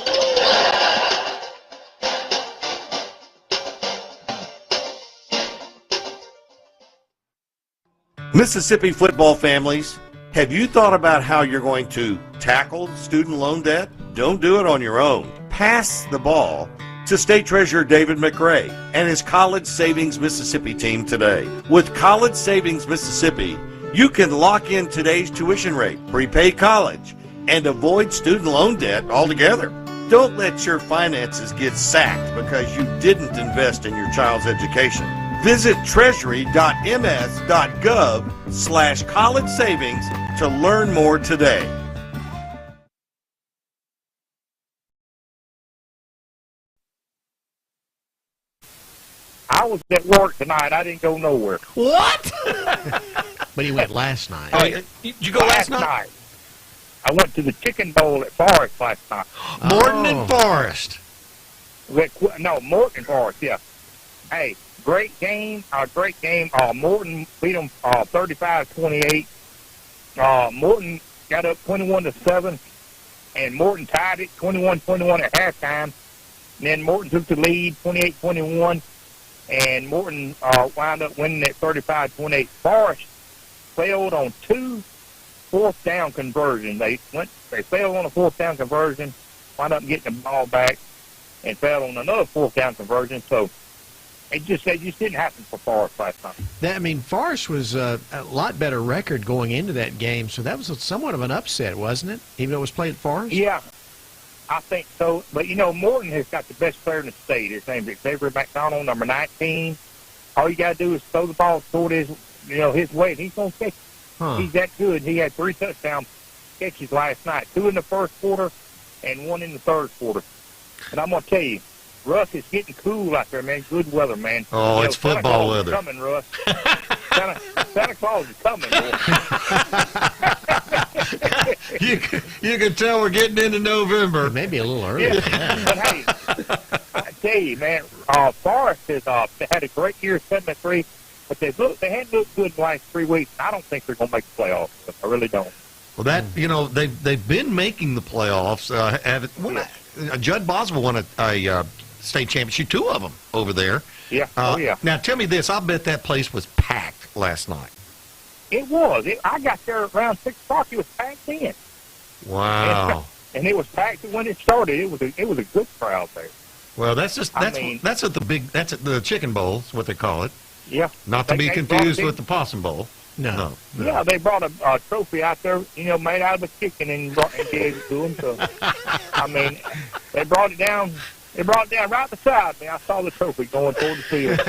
[SPEAKER 4] Mississippi football families, have you thought about how you're going to tackle student loan debt? Don't do it on your own. Pass the ball to State Treasurer David McRae and his College Savings Mississippi team today. With College Savings Mississippi, you can lock in today's tuition rate, prepay college, and avoid student loan debt altogether. Don't let your finances get sacked because you didn't invest in your child's education. Visit treasury.ms.gov/college savings to learn more today.
[SPEAKER 14] I was at work tonight. I didn't go nowhere.
[SPEAKER 2] What?
[SPEAKER 15] But he went last night.
[SPEAKER 2] Did you go last night?
[SPEAKER 14] I went to the Chicken Bowl at Forest last night.
[SPEAKER 15] Morton and Forest.
[SPEAKER 14] No, Morton and Forest, yeah. Hey, great game. Morton beat them 35-28. Morton got up 21-7, and Morton tied it 21-21 at halftime. And then Morton took the lead 28-21, and Morton wound up winning at 35-28. Forest failed on 2 fourth-down conversions. They failed on a fourth-down conversion, wound up getting the ball back, and failed on another fourth-down conversion. So it just didn't happen for Forest last time.
[SPEAKER 15] Forest was a lot better record going into that game, so that was somewhat of an upset, wasn't it? Even though it was played at Forest?
[SPEAKER 14] Yeah, I think so. But, Morton has got the best player in the state. His name's Xavier McDonald, number 19. All you got to do is throw the ball toward his way, and he's going to catch it.
[SPEAKER 15] Huh.
[SPEAKER 14] He's that good. He had 3 touchdown catches last night, 2 in the first quarter and 1 in the third quarter. And I'm going to tell you, Russ, it's getting cool out there, man. Good weather, man.
[SPEAKER 10] Oh, it's football weather.
[SPEAKER 14] Coming, Russ. Santa Claus is coming, boy.
[SPEAKER 10] You can tell we're getting into November.
[SPEAKER 15] Maybe a little early.
[SPEAKER 14] Yeah. But hey, I tell you, man, Forest has they had a great year, 7-3, but they hadn't looked good the last 3 weeks. I don't think they're going to make the playoffs. I really don't.
[SPEAKER 10] Well, they've been making the playoffs. Judd Boswell won a state championship, 2 of them over there.
[SPEAKER 14] Yeah. Yeah.
[SPEAKER 10] Now tell me this: I bet that place was packed last night.
[SPEAKER 14] It was. I got there around 6 o'clock. It was packed in.
[SPEAKER 10] Wow.
[SPEAKER 14] And it was packed when it started. It was a good crowd there.
[SPEAKER 10] Well, that's at the Chicken Bowl, is what they call it.
[SPEAKER 14] Yeah.
[SPEAKER 10] Not to be confused with the Possum Bowl.
[SPEAKER 15] No.
[SPEAKER 14] Yeah, they brought a trophy out there, made out of a chicken and gave it to them. So, they brought it down. They brought it down right beside me. I saw the trophy going toward the field.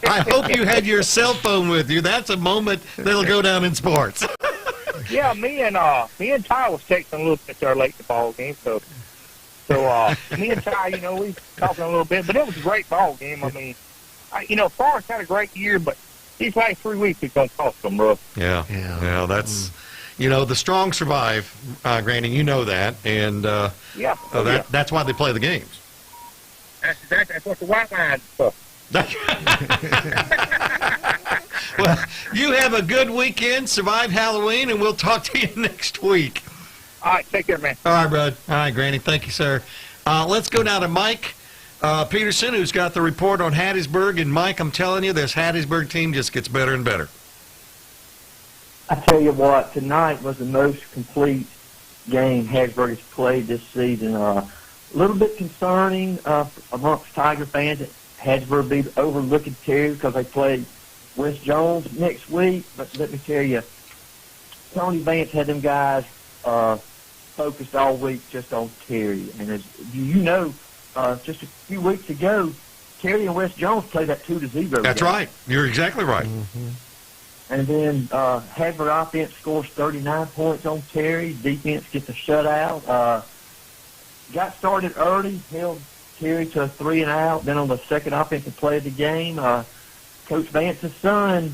[SPEAKER 10] I hope you had your cell phone with you. That's a moment that'll go down in sports.
[SPEAKER 14] Yeah, me and Ty was texting a little bit there late in the ball game. So me and Ty, we was talking a little bit, but it was a great ball game. Forrest had a great year, but these last 3 weeks is going to cost them, bro.
[SPEAKER 10] Yeah. That's, the strong survive, Granny. You know that, and that's why they play the games.
[SPEAKER 14] That's what the white line stuff.
[SPEAKER 10] Well, you have a good weekend, survive Halloween, and we'll talk to you next week.
[SPEAKER 14] All right, take care, man.
[SPEAKER 10] All right, bud. All right, Granny. Thank you, sir. Let's go now to Mike Peterson, who's got the report on Hattiesburg. And, Mike, I'm telling you, this Hattiesburg team just gets better and better.
[SPEAKER 16] I tell you what, tonight was the most complete game Hattiesburg has played this season. A little bit concerning amongst Tiger fans that Hattiesburg be overlooking Terry because they play West Jones next week. But let me tell you, Tony Vance had them guys focused all week just on Terry. And as you know, just a few weeks ago, Terry and West Jones played that 2-0.
[SPEAKER 10] That's
[SPEAKER 16] game.
[SPEAKER 10] right. You're exactly right.
[SPEAKER 16] Mm-hmm. And then Hattiesburg offense scores 39 points on Terry. Defense gets a shutout. Got started early, held Terry to a 3-and-out. Then on the second offensive play of the game, Coach Vance's son,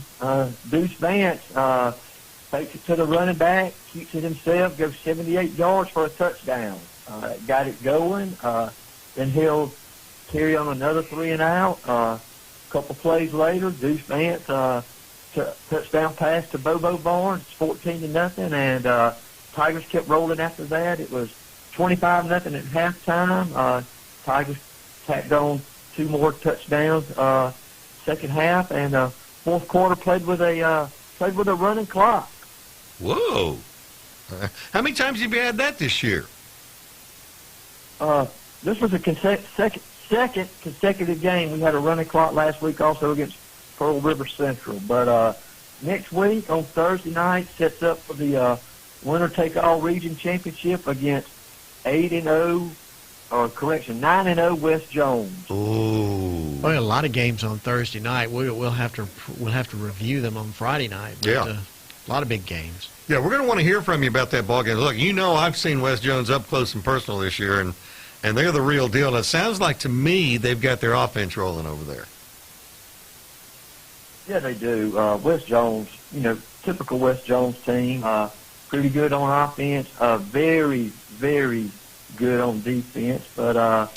[SPEAKER 16] Deuce Vance, fakes it to the running back, keeps it himself, goes 78 yards for a touchdown. Got it going. Then held Terry on another 3-and-out. A couple plays later, Deuce Vance touchdown pass to Bobo Barnes, 14-0, and Tigers kept rolling after that. It was 25-0 at halftime. Tigers tacked on 2 more touchdowns second half, and fourth quarter played with a running clock.
[SPEAKER 10] Whoa! How many times have you had that this year?
[SPEAKER 16] This was a second consecutive game. We had a running clock last week also against Pearl River Central. But next week on Thursday night sets up for the winner-take-all region championship against 9-0 West Jones.
[SPEAKER 10] Ooh.
[SPEAKER 15] Well, a lot of games on Thursday night. We'll have to review them on Friday night. But,
[SPEAKER 10] Yeah.
[SPEAKER 15] A lot of big games.
[SPEAKER 10] Yeah, we're going to want to hear from you about that ball game. Look, I've seen West Jones up close and personal this year, and they're the real deal. And it sounds like to me they've got their offense rolling over there.
[SPEAKER 16] Yeah, they do. West Jones, typical West Jones team. Pretty good on offense. Very, very good on defense. But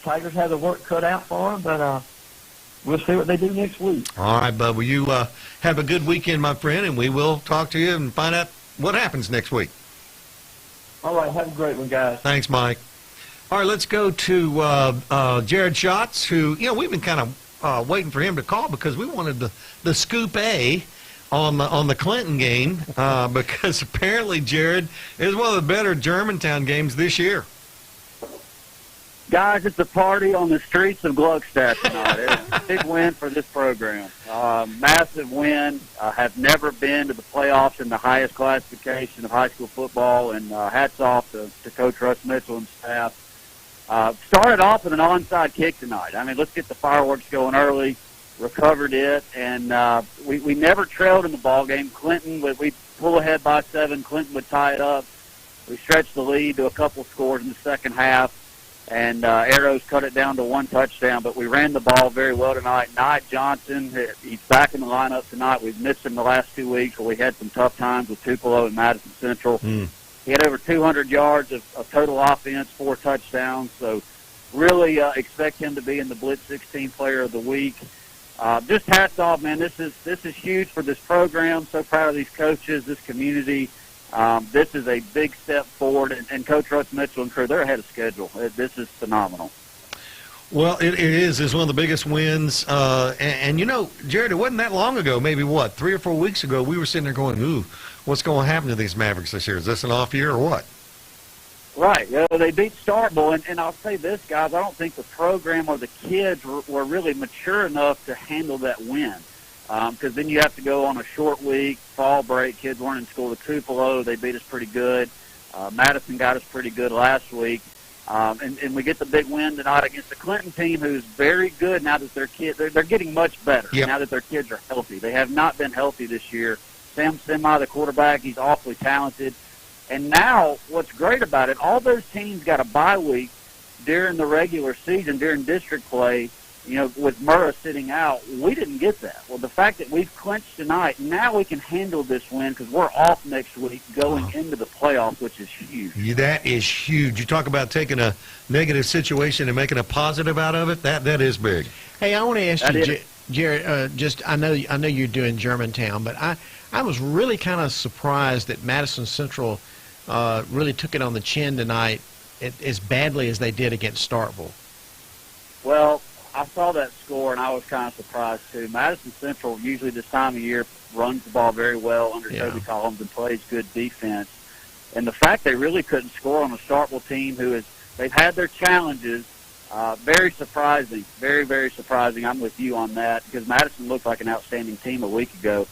[SPEAKER 16] Tigers have the work cut out for them. But we'll see what they do next week.
[SPEAKER 10] All right, bud. Well, you have a good weekend, my friend, and we will talk to you and find out what happens next week.
[SPEAKER 16] All right, have a great one, guys.
[SPEAKER 10] Thanks, Mike. All right, let's go to Jared Schatz, who, we've been kind of waiting for him to call because we wanted the scoop A on the Clinton game because apparently, Jared, it was one of the better Germantown games this year.
[SPEAKER 17] Guys, it's a party on the streets of Gluckstadt tonight. It's a big win for this program. Massive win. Have never been to the playoffs in the highest classification of high school football, and hats off to Coach Russ Mitchell and staff. Started off with an onside kick tonight. I mean, let's get the fireworks going early. Recovered it, and we never trailed in the ball game. Clinton, we pull ahead by 7. Clinton would tie it up. We stretched the lead to a couple scores in the second half. And Arrows cut it down to 1 touchdown, but we ran the ball very well tonight. Knight Johnson, he's back in the lineup tonight. We've missed him the last 2 weeks, where we had some tough times with Tupelo and Madison Central. He had over 200 yards of total offense, 4 touchdowns. So really expect him to be in the Blitz 16 Player of the Week. Just hats off, man. This is huge for this program. So proud of these coaches, this community. This is a big step forward, and Coach Russ Mitchell and crew, they're ahead of schedule. This is phenomenal.
[SPEAKER 10] Well, it is. It's one of the biggest wins. And Jared, it wasn't that long ago, maybe 3 or 4 weeks ago, we were sitting there going, ooh, what's going to happen to these Mavericks this year? Is this an off year or what? Right.
[SPEAKER 17] They beat Starkville, and I'll say this, guys, I don't think the program or the kids were really mature enough to handle that win. Because then you have to go on a short week, fall break. Kids weren't in school. The Tupelo, they beat us pretty good. Madison got us pretty good last week. And we get the big win tonight against the Clinton team, who's very good now that their kids, they're getting much better now that their kids are healthy. They have not been healthy this year. Sam Semi, the quarterback, he's awfully talented. And now what's great about it, all those teams got a bye week during the regular season, during district play. with Murrah sitting out, we didn't get that. Well, the fact that we've clinched tonight, now we can handle this win because we're off next week going into the playoffs, which is huge.
[SPEAKER 10] That is huge. You talk about taking a negative situation and making a positive out of it. That is big.
[SPEAKER 15] Hey, I want to ask you, Jared. I know you're doing Germantown, but I was really kind of surprised that Madison Central really took it on the chin tonight as badly as they did against Starkville.
[SPEAKER 17] Well, I saw that score, and I was kind of surprised, too. Madison Central, usually this time of year, runs the ball very well under Toby Collins and plays good defense. And the fact they really couldn't score on a Starkville team they've had their challenges, very surprising, very, very surprising. I'm with you on that because Madison looked like an outstanding team a week ago.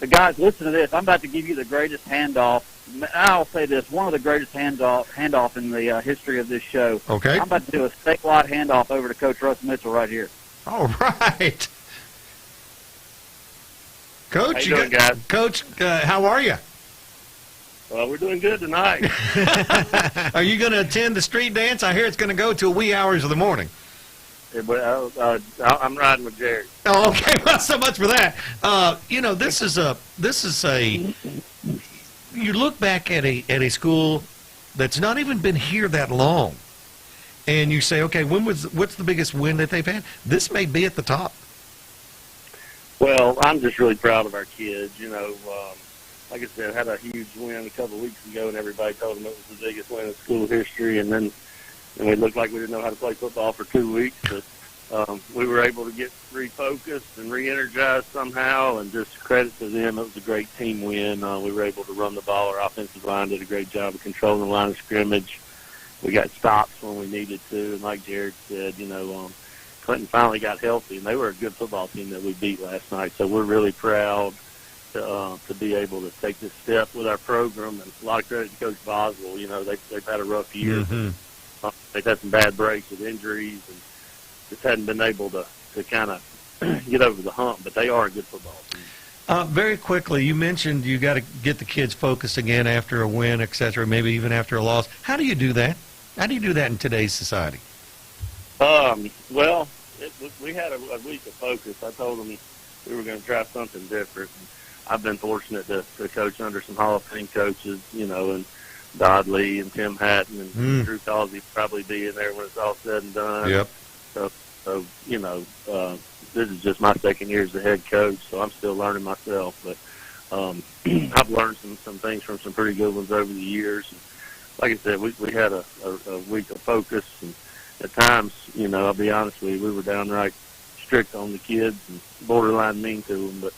[SPEAKER 17] But, guys, listen to this. I'm about to give you the greatest handoff. I'll say this, one of the greatest handoff in the history of this show.
[SPEAKER 10] Okay.
[SPEAKER 17] I'm about to do a statewide handoff over to Coach Russ Mitchell right here.
[SPEAKER 10] All right. Coach,
[SPEAKER 11] how you doing, guys?
[SPEAKER 10] Coach, how are you?
[SPEAKER 11] Well, we're doing good tonight.
[SPEAKER 10] Are you going to attend the street dance? I hear it's going to go till wee hours of the morning.
[SPEAKER 11] Well, I'm riding with Jerry.
[SPEAKER 10] Oh, okay. Well, so much for that. This is a. You look back at a school that's not even been here that long, and you say, okay, what's the biggest win that they've had? This may be at the top.
[SPEAKER 11] Well, I'm just really proud of our kids. Like I said, had a huge win a couple of weeks ago, and everybody told them it was the biggest win in school history, and we looked like we didn't know how to play football for 2 weeks, but we were able to get refocused and re-energized somehow, and just credit to them. It was a great team win. We were able to run the ball. Our offensive line did a great job of controlling the line of scrimmage. We got stops when we needed to, and like Jared said, Clinton finally got healthy, and they were a good football team that we beat last night, so we're really proud to be able to take this step with our program, and a lot of credit to Coach Boswell. They've had a rough year.
[SPEAKER 10] Mm-hmm.
[SPEAKER 11] They've had some bad breaks with injuries and just hadn't been able to kind of get over the hump, but they are a good football team.
[SPEAKER 10] Very quickly, you mentioned you got to get the kids focused again after a win, et cetera, maybe even after a loss. How do you do that? How do you do that in today's society?
[SPEAKER 11] Well, we had a week of focus. I told them we were going to try something different. I've been fortunate to coach under some Hall of Fame coaches, and Dodley and Tim Hatton and Drew Causey probably be in there when it's all said and done.
[SPEAKER 10] Yep.
[SPEAKER 11] So this is just my second year as the head coach, so I'm still learning myself. But I've learned some things from some pretty good ones over the years. And like I said, we had a week of focus, and at times, I'll be honest with you, we were downright strict on the kids and borderline mean to them. But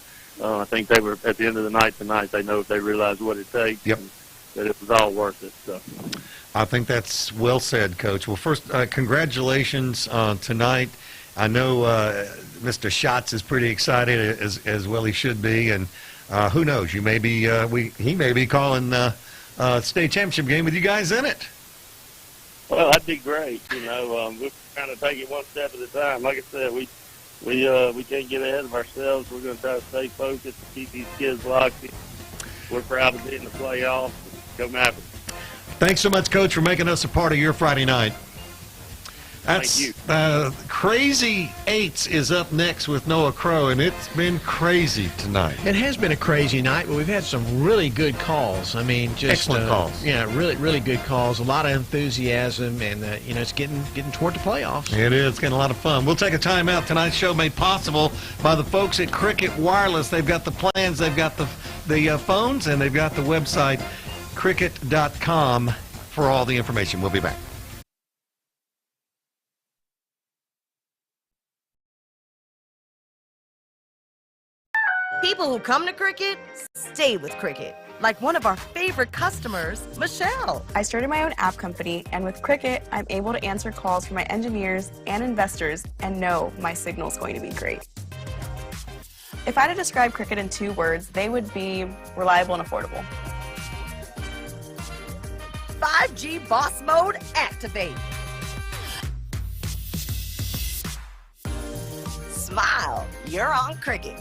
[SPEAKER 11] I think they were, at the end of the night tonight, they know if they realize what it takes.
[SPEAKER 10] Yep.
[SPEAKER 11] And that it was all worth it. So
[SPEAKER 10] I think that's well said, Coach. Well, first, congratulations on tonight. I know Mr. Schatz is pretty excited, as well he should be, and who knows? He may be calling state championship game with you guys in it.
[SPEAKER 11] Well, that'd be great. We're kind of take it one step at a time. Like I said, we can't get ahead of ourselves. We're going to try to stay focused and keep these kids locked in. We're proud to be in the playoffs. Go Mavericks.
[SPEAKER 10] Thanks so much, Coach, for making us a part of your Friday night.
[SPEAKER 11] Thank you.
[SPEAKER 10] Crazy Eights is up next with Noah Crow, and it's been crazy tonight.
[SPEAKER 15] It has been a crazy night, but we've had some really good calls. I mean, just
[SPEAKER 10] excellent calls.
[SPEAKER 15] Yeah, really, really good calls. A lot of enthusiasm, and it's getting toward the playoffs.
[SPEAKER 10] It is. It's getting a lot of fun. We'll take a timeout. Tonight's show made possible by the folks at Cricket Wireless. They've got the plans, they've got the phones, and they've got the website cricket.com for all the information. We'll be back.
[SPEAKER 5] People who come to Cricket stay with Cricket. Like one of our favorite customers, Michelle.
[SPEAKER 6] I started my own app company, and with Cricket, I'm able to answer calls from my engineers and investors and know my signal's going to be great. If I had to describe Cricket in 2 words, they would be reliable and affordable.
[SPEAKER 5] 5G Boss Mode activate. Smile, you're on Cricket.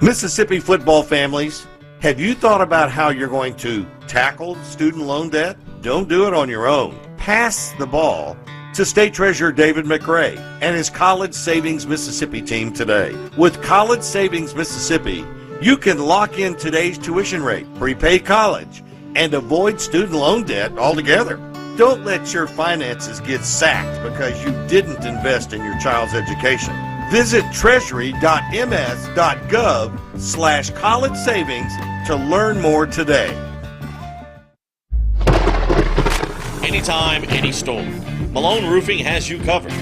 [SPEAKER 4] Mississippi football families, have you thought about how you're going to tackle student loan debt? Don't do it on your own. Pass the ball to State Treasurer David McRae and his College Savings Mississippi team today. With College Savings Mississippi, you can lock in today's tuition rate, prepay college, and avoid student loan debt altogether. Don't let your finances get sacked because you didn't invest in your child's education. Visit treasury.ms.gov/college savings to learn more today.
[SPEAKER 8] Anytime, any store. Malone Roofing has you covered.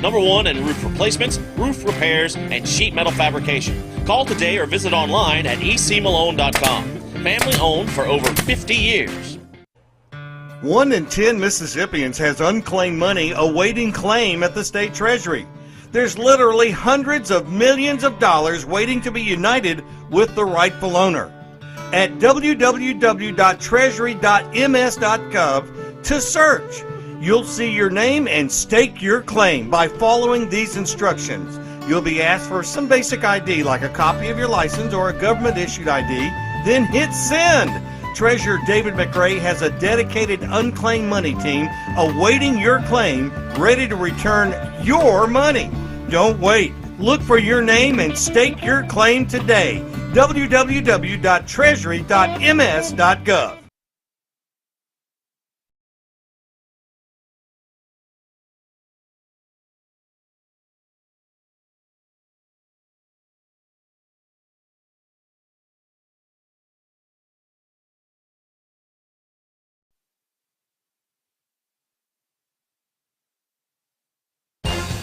[SPEAKER 8] Number one in roof replacements, roof repairs, and sheet metal fabrication. Call today or visit online at ecmalone.com. Family owned for over 50 years.
[SPEAKER 4] 1 in 10 Mississippians has unclaimed money awaiting claim at the state treasury. There's literally hundreds of millions of dollars waiting to be united with the rightful owner. At www.treasury.ms.gov to search. You'll see your name and stake your claim by following these instructions. You'll be asked for some basic ID like a copy of your license or a government-issued ID, then hit send. Treasurer David McRae has a dedicated unclaimed money team awaiting your claim, ready to return your money. Don't wait. Look for your name and stake your claim today. www.treasury.ms.gov.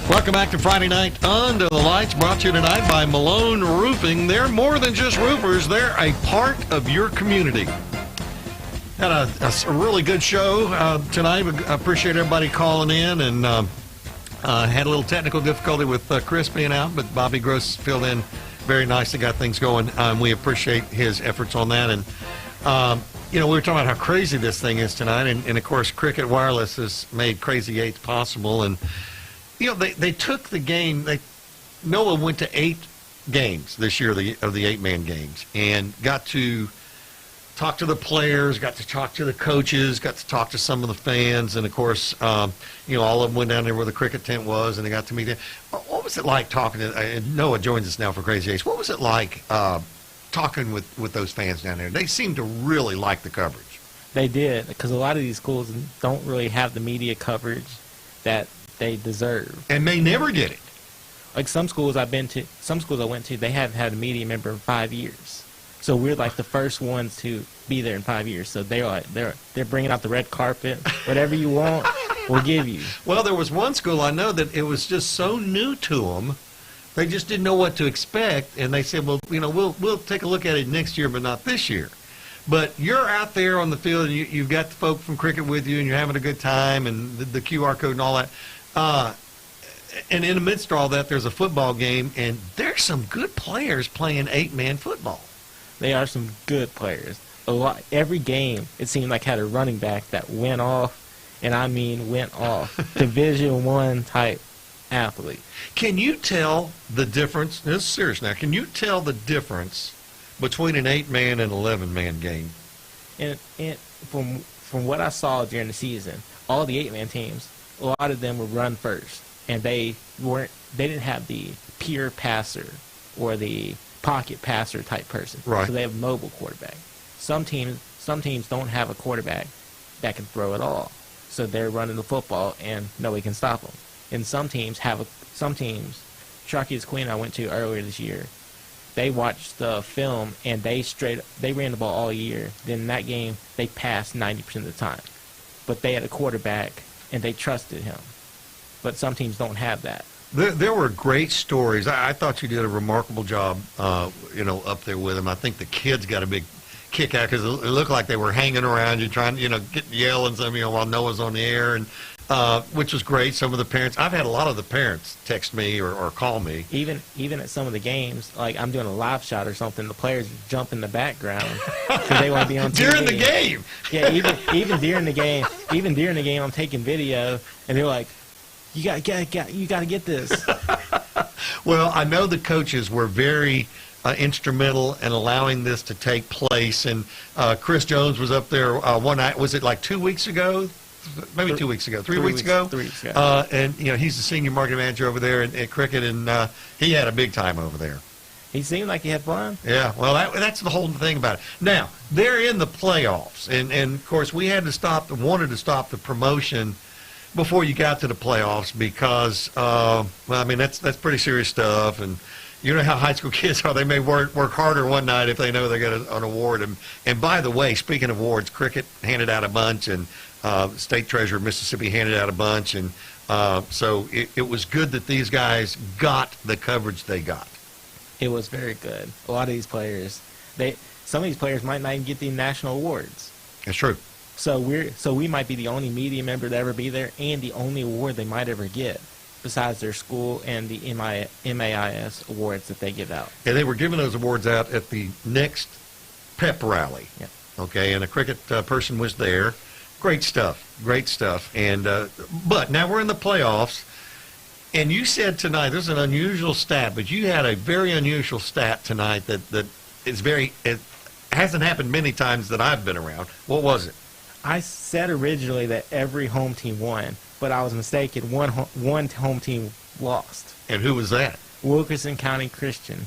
[SPEAKER 10] Welcome back to Friday Night Under the Lights, brought to you tonight by Malone Roofing. They're more than just roofers. They're a part of your community. Had a really good show tonight. I appreciate everybody calling in, and had a little technical difficulty with Chris being out, but Bobby Gross filled in very nicely, got things going. We appreciate his efforts on that. And, we were talking about how crazy this thing is tonight, and of course, Cricket Wireless has made Crazy Eights possible. And they took the game. NOAA went to 8 games this year of the 8-man games, and got to talk to the players, got to talk to the coaches, got to talk to some of the fans, and of course, all of them went down there where the cricket tent was, and they got to meet them. What was it like talking to? NOAA joins us now for Crazy Eights. What was it like talking with those fans down there? They seemed to really like the coverage.
[SPEAKER 18] They did, because a lot of these schools don't really have the media coverage that they deserve,
[SPEAKER 10] and may never get it.
[SPEAKER 18] Like some schools I went to, they haven't had a media member in 5 years. So we're like the first ones to be there in 5 years. So they're bringing out the red carpet. Whatever you want, we'll give you.
[SPEAKER 10] Well, there was one school I know that it was just so new to them, they just didn't know what to expect, and they said, well, we'll take a look at it next year, but not this year. But you're out there on the field, and you've got the folk from cricket with you, and you're having a good time, and the QR code and all that. And in the midst of all that, there's a football game, and there's some good players playing 8-man football.
[SPEAKER 18] They are some good players. Every game, it seemed like had a running back that went off, and I mean went off. Division I type athlete.
[SPEAKER 10] Can you tell the difference? This is serious now. Can you tell the difference between an 8-man and 11-man game?
[SPEAKER 18] And from what I saw during the season, all the 8-man teams, a lot of them would run first, and they didn't have the pure passer or the pocket passer type person.
[SPEAKER 10] Right.
[SPEAKER 18] So they have a mobile quarterback. Some teams don't have a quarterback that can throw at all. So they're running the football and nobody can stop them. And some teams, Sharky's Queen I went to earlier this year, they watched the film and they ran the ball all year. Then in that game, they passed 90% of the time. But they had a quarterback and they trusted him. But some teams don't have that.
[SPEAKER 10] There were great stories. I thought you did a remarkable job, up there with them. I think the kids got a big kick out because it looked like they were hanging around you, trying, yelling something, while Noah's on the air, and which was great. Some of the parents, I've had a lot of the parents text me or call me.
[SPEAKER 18] Even at some of the games, like I'm doing a live shot or something, the players jump in the background because they want to be on TV.
[SPEAKER 10] During the game.
[SPEAKER 18] Yeah, even during the game, I'm taking video, and they're like, You got to get this.
[SPEAKER 10] Well, I know the coaches were very instrumental in allowing this to take place, and Chris Jones was up there one night. Was it like 2 weeks ago? maybe 2 weeks ago, 3 weeks ago.
[SPEAKER 18] 3 weeks ago.
[SPEAKER 10] And he's the senior marketing manager over there at Cricket, and he had a big time over there.
[SPEAKER 18] He seemed like he had fun.
[SPEAKER 10] Yeah, well, that's the whole thing about it. Now they're in the playoffs, and of course we wanted to stop the promotion before you got to the playoffs because that's pretty serious stuff, and you know how high school kids are. They may work harder one night if they know they get an award. And by the way, speaking of awards, Cricket handed out a bunch, and State Treasurer of Mississippi handed out a bunch, and so it was good that these guys got the coverage they got.
[SPEAKER 18] It was very good. A lot of these players, some of these players might not even get the national awards.
[SPEAKER 10] That's true.
[SPEAKER 18] So we might be the only media member to ever be there, and the only award they might ever get, besides their school and the MAIS awards that they give out.
[SPEAKER 10] And they were giving those awards out at the next pep rally.
[SPEAKER 18] Yeah.
[SPEAKER 10] Okay, and a Cricket person was there. Great stuff. And but now we're in the playoffs. And you said tonight, there's an unusual stat, but you had a very unusual stat tonight that is it hasn't happened many times that I've been around. What was it?
[SPEAKER 18] I said originally that every home team won, but I was mistaken. One home team lost.
[SPEAKER 10] And who was that?
[SPEAKER 18] Wilkerson County Christian.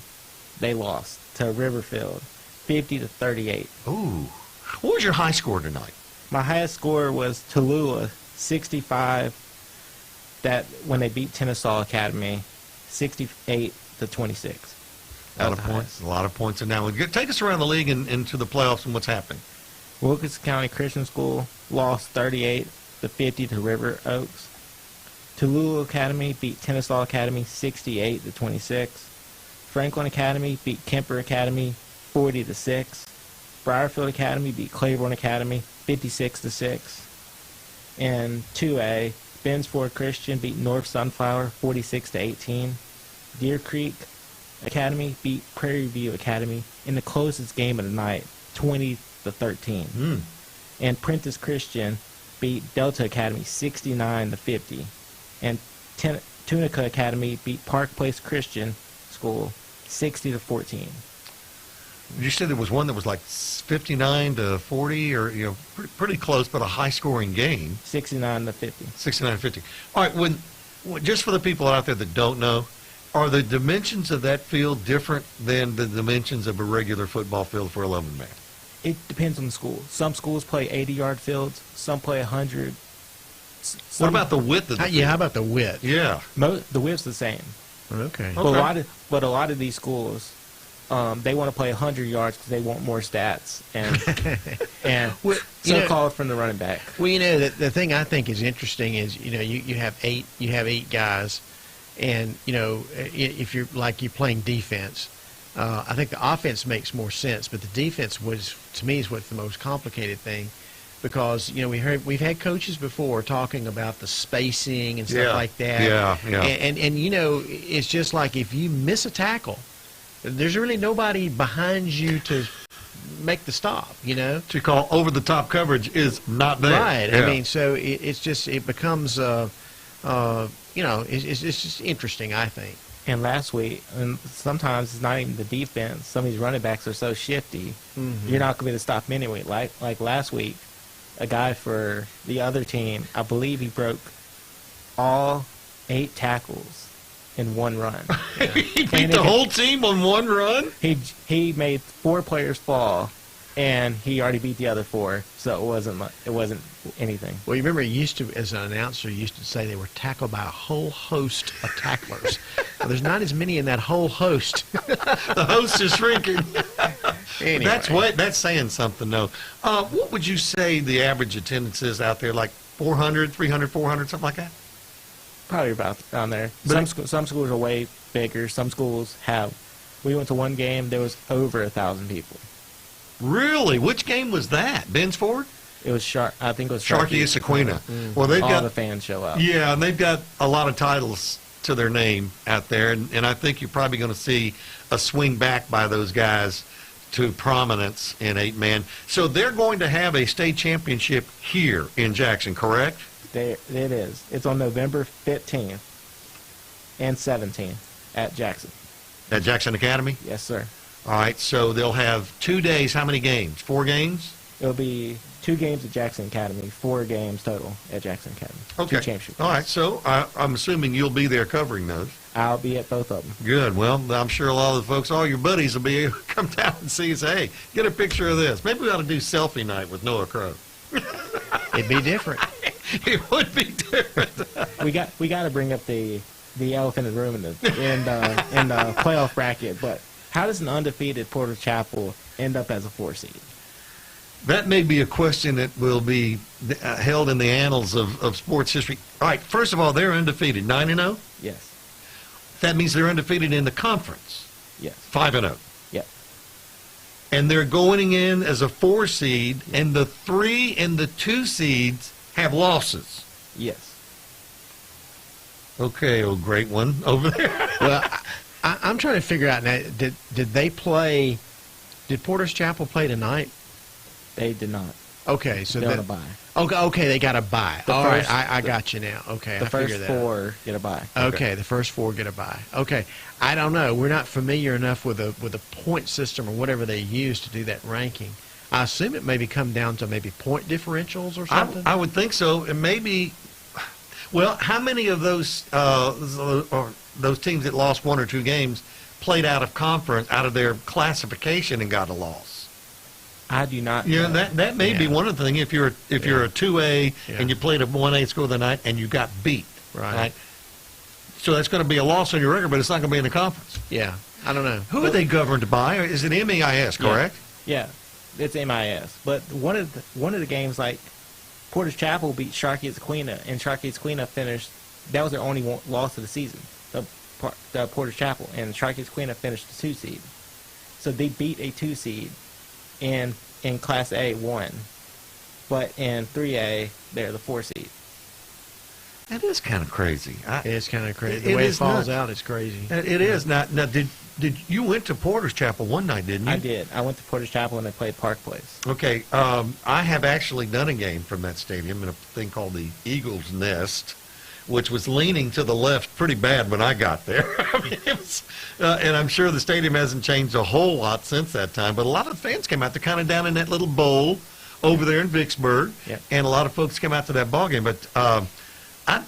[SPEAKER 18] They lost to Riverfield, 50-38.
[SPEAKER 10] Ooh. What was your high score tonight?
[SPEAKER 18] My highest score was Tallulah, 65. That when they beat Kennesaw Academy, 68-26.
[SPEAKER 10] A lot of points. And now take us around the league and into the playoffs and what's happening.
[SPEAKER 18] Wilkes County Christian School lost 38-50 to River Oaks. Tallulah Academy beat Kennesaw Academy 68-26. Franklin Academy beat Kemper Academy 40-6. Briarfield Academy beat Claiborne Academy 56-6. And 2A, Bensford Christian beat North Sunflower 46-18. Deer Creek Academy beat Prairie View Academy in the closest game of the night, 20-13. And Prentice Christian beat Delta Academy 69-50. And Tunica Academy beat Park Place Christian School 60-14.
[SPEAKER 10] You said there was one that was like 59-40, or pretty close, but a high-scoring game.
[SPEAKER 18] 69-50.
[SPEAKER 10] 69-50. All right. Just for the people out there that don't know, are the dimensions of that field different than the dimensions of a regular football field for 11-man?
[SPEAKER 18] It depends on the school. Some schools play 80-yard fields. Some play 100.
[SPEAKER 10] What about the width of the field?
[SPEAKER 15] Yeah, how about the width?
[SPEAKER 10] Yeah.
[SPEAKER 18] The width's the same.
[SPEAKER 15] Okay.
[SPEAKER 18] But a lot of these schools, they want to play 100 yards because they want more stats and call it from the running back.
[SPEAKER 15] Well, the thing I think is interesting is you have eight guys, and if you're playing defense, I think the offense makes more sense, but the defense to me is what's the most complicated thing, because we've had coaches before talking about the spacing and stuff like that.
[SPEAKER 10] Yeah.
[SPEAKER 15] And it's just like if you miss a tackle, there's really nobody behind you to make the stop,
[SPEAKER 10] To call over-the-top coverage is not there.
[SPEAKER 15] Right.
[SPEAKER 10] Yeah.
[SPEAKER 15] I mean, so it becomes, it's just interesting, I think.
[SPEAKER 18] And last week, and sometimes it's not even the defense. Some of these running backs are so shifty, you're not going to be able to stop them anyway. Like last week, a guy for the other team, I believe he broke all 8 tackles in one run.
[SPEAKER 10] He beat the whole team on one run?
[SPEAKER 18] He made 4 players fall, and he already beat the other 4, so it wasn't anything.
[SPEAKER 15] Well, you remember as an announcer, you used to say they were tackled by a whole host of tacklers. Well, there's not as many in that whole host.
[SPEAKER 10] The host is shrinking.
[SPEAKER 15] Anyway.
[SPEAKER 10] That's saying something, though. What would you say the average attendance is out there, like 400, 300, 400, something like that?
[SPEAKER 18] Probably about down there.
[SPEAKER 10] But
[SPEAKER 18] some schools are way bigger. Some schools have. We went to one game. There was over 1,000 people.
[SPEAKER 10] Really? Which game was that? Bensford?
[SPEAKER 18] It was I think it was
[SPEAKER 10] Sharkey Sequina.
[SPEAKER 18] Well,
[SPEAKER 10] they've
[SPEAKER 18] all
[SPEAKER 10] got
[SPEAKER 18] the fans show up.
[SPEAKER 10] Yeah, and they've got a lot of titles to their name out there, and I think you're probably going to see a swing back by those guys to prominence in 8-man. So they're going to have a state championship here in Jackson, correct?
[SPEAKER 18] It is. It's on November 15th and 17th at Jackson.
[SPEAKER 10] At Jackson Academy?
[SPEAKER 18] Yes, sir.
[SPEAKER 10] All right, so they'll have 2 days. How many games? 4 games?
[SPEAKER 18] It'll be 2 games at Jackson Academy, 4 games total at Jackson Academy.
[SPEAKER 10] Okay.
[SPEAKER 18] 2 championship
[SPEAKER 10] All right.
[SPEAKER 18] games.
[SPEAKER 10] So I'm assuming you'll be there covering those.
[SPEAKER 18] I'll be at both of them.
[SPEAKER 10] Good. Well, I'm sure a lot of the folks, all your buddies, will be able to come down and see us. Hey, get a picture of this. Maybe we ought to do selfie night with Noah Crow.
[SPEAKER 15] It'd be different.
[SPEAKER 10] It would be different.
[SPEAKER 18] we got to bring up the elephant in the room in the playoff bracket. But how does an undefeated Porter's Chapel end up as a 4 seed?
[SPEAKER 10] That may be a question that will be held in the annals of sports history. All right. First of all, they're undefeated, 9-0.
[SPEAKER 18] Yes.
[SPEAKER 10] That means they're undefeated in the conference.
[SPEAKER 18] Yes.
[SPEAKER 10] 5-0.
[SPEAKER 18] Yep.
[SPEAKER 10] And they're going in as a 4 seed, and the 3 and the 2 seeds have losses.
[SPEAKER 18] Yes.
[SPEAKER 10] Okay, oh great one over there.
[SPEAKER 15] Well, I'm trying to figure out now. Did they play? Did Porter's Chapel play tonight?
[SPEAKER 18] They did not.
[SPEAKER 15] Okay, so
[SPEAKER 18] they're on a bye.
[SPEAKER 15] Okay, they got a bye.
[SPEAKER 18] The
[SPEAKER 15] All
[SPEAKER 18] first-
[SPEAKER 15] right, I got you now. Okay,
[SPEAKER 18] The
[SPEAKER 15] I figured
[SPEAKER 18] first
[SPEAKER 15] that.
[SPEAKER 18] 4 get a bye.
[SPEAKER 15] Okay, the first 4 get a bye. Okay, I don't know. We're not familiar enough with the point system or whatever they use to do that ranking. I assume it maybe come down to maybe point differentials or something.
[SPEAKER 10] I would think so, and maybe. Well, how many of those teams that lost 1 or 2 games played out of conference, out of their classification, and got a loss?
[SPEAKER 18] I do not.
[SPEAKER 10] Yeah,
[SPEAKER 18] know.
[SPEAKER 10] that may be one of the things. If you're a 2A and you played a 1A school the night and you got beat, right? So that's going to be a loss on your record, but it's not going to be in the conference.
[SPEAKER 15] Yeah, I don't know.
[SPEAKER 10] Who are they governed by? Is it MAIS, correct?
[SPEAKER 18] Yeah, it's MIS. But one of the games, like Porter's Chapel beat Sharkey Esquina, and Sharkey Esquina finished. That was their only loss of the season. The Porter's Chapel, and Sharkey Esquina finished the 2 seed. So they beat a 2 seed. In Class A 1, but in 3A they're the 4 seed.
[SPEAKER 10] That is kind of crazy.
[SPEAKER 15] It's kind of crazy. The way it falls out, it's crazy.
[SPEAKER 10] It is not. Now, did you went to Porter's Chapel one night? Didn't you?
[SPEAKER 18] I did. I went to Porter's Chapel and I played Park Place.
[SPEAKER 10] Okay. I have actually done a game from that stadium in a thing called the Eagle's Nest, which was leaning to the left pretty bad when I got there. I mean, it was, and I'm sure the stadium hasn't changed a whole lot since that time, but a lot of fans came out. They're kind of down in that little bowl over there in Vicksburg, and a lot of folks came out to that ball game. But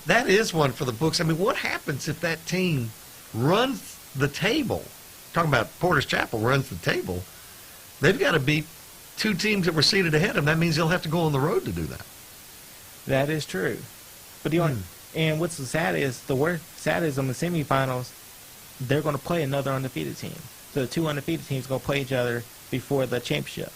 [SPEAKER 10] that is one for the books. I mean, what happens if that team runs the table? Talking about Porter's Chapel runs the table. They've got to beat 2 teams that were seated ahead of them. That means they'll have to go on the road to do that.
[SPEAKER 18] That is true. But and what's sad is on the semifinals, they're going to play another undefeated team. So the 2 undefeated teams are going to play each other before the championship.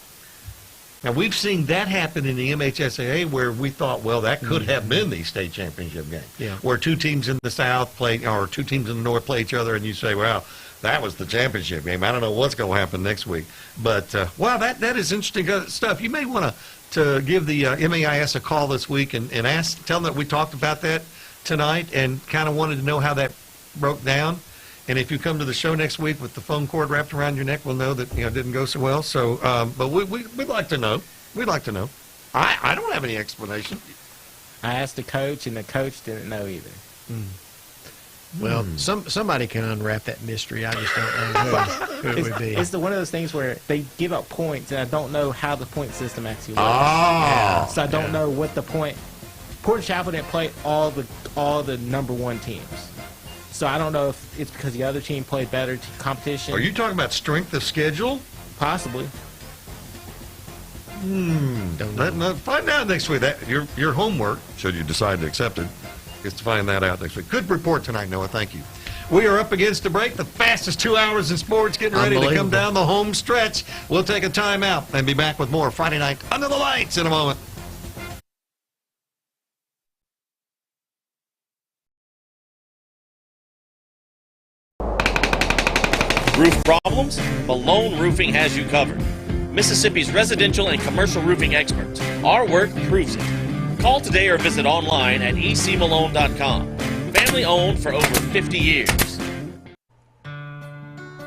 [SPEAKER 10] Now, we've seen that happen in the MHSAA where we thought, well, that could have been the state championship game.
[SPEAKER 15] Yeah.
[SPEAKER 10] Where 2 teams in the South play, or 2 teams in the North play each other, and you say, well, that was the championship game. I don't know what's going to happen next week. But, wow, that is interesting stuff. You may want to give the MAIS a call this week and tell them that we talked about that tonight and kind of wanted to know how that broke down. And if you come to the show next week with the phone cord wrapped around your neck, we'll know that it didn't go so well. So, but we'd like to know. We'd like to know. I don't have any explanation.
[SPEAKER 18] I asked the coach, and the coach didn't know either.
[SPEAKER 15] Well, somebody can unwrap that mystery. I just don't know who it would be.
[SPEAKER 18] It's one of those things where they give up points, and I don't know how the point system actually works.
[SPEAKER 10] Oh,
[SPEAKER 18] so I don't know what the point. Porter's Chapel didn't play all the number 1 teams. So I don't know if it's because the other team played better competition.
[SPEAKER 10] Are you talking about strength of schedule?
[SPEAKER 18] Possibly.
[SPEAKER 10] Find out next week. That your homework, should you decide to accept it, is to find that out next week. Good report tonight, Noah. Thank you. We are up against the break. The fastest 2 hours in sports, getting ready to come down the home stretch. We'll take a timeout and be back with more Friday Night Under the Lights in a moment.
[SPEAKER 8] Roof problems? Malone Roofing has you covered. Mississippi's residential and commercial roofing experts. Our work proves it. Call today or visit online at ecmalone.com. Family owned for over 50 years.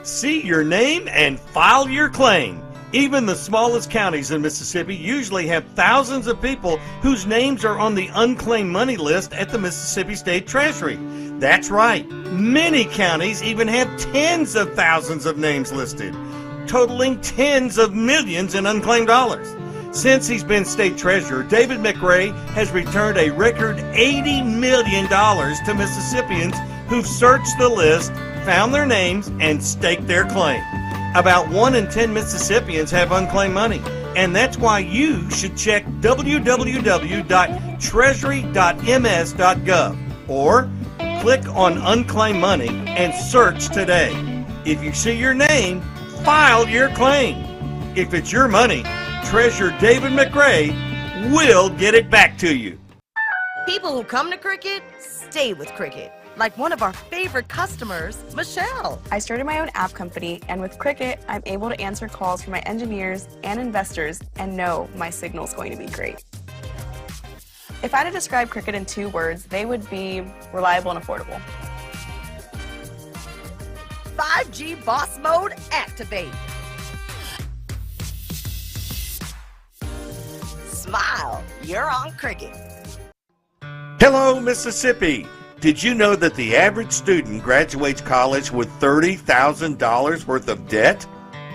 [SPEAKER 19] See your name and file your claim. Even the smallest counties in Mississippi usually have thousands of people whose names are on the unclaimed money list at the Mississippi State Treasury. That's right. Many counties even have tens of thousands of names listed, totaling tens of millions in unclaimed dollars. Since he's been state treasurer, David McRae has returned a record $80 million to Mississippians who've searched the list, found their names, and staked their claim. About 1 in 10 Mississippians have unclaimed money, and that's why you should check www.treasury.ms.gov or click on Unclaimed Money and search today. If you see your name, file your claim. If it's your money, Treasurer David McRae will get it back to you.
[SPEAKER 5] People who come to Cricket stay with Cricket. Like one of our favorite customers, Michelle.
[SPEAKER 6] I started my own app company, and with Cricket, I'm able to answer calls from my engineers and investors and know my signal's going to be great. If I had to describe Cricket in 2 words, they would be reliable and affordable.
[SPEAKER 5] 5G boss mode activate. Smile, you're on Cricket.
[SPEAKER 4] Hello, Mississippi. Did you know that the average student graduates college with $30,000 worth of debt?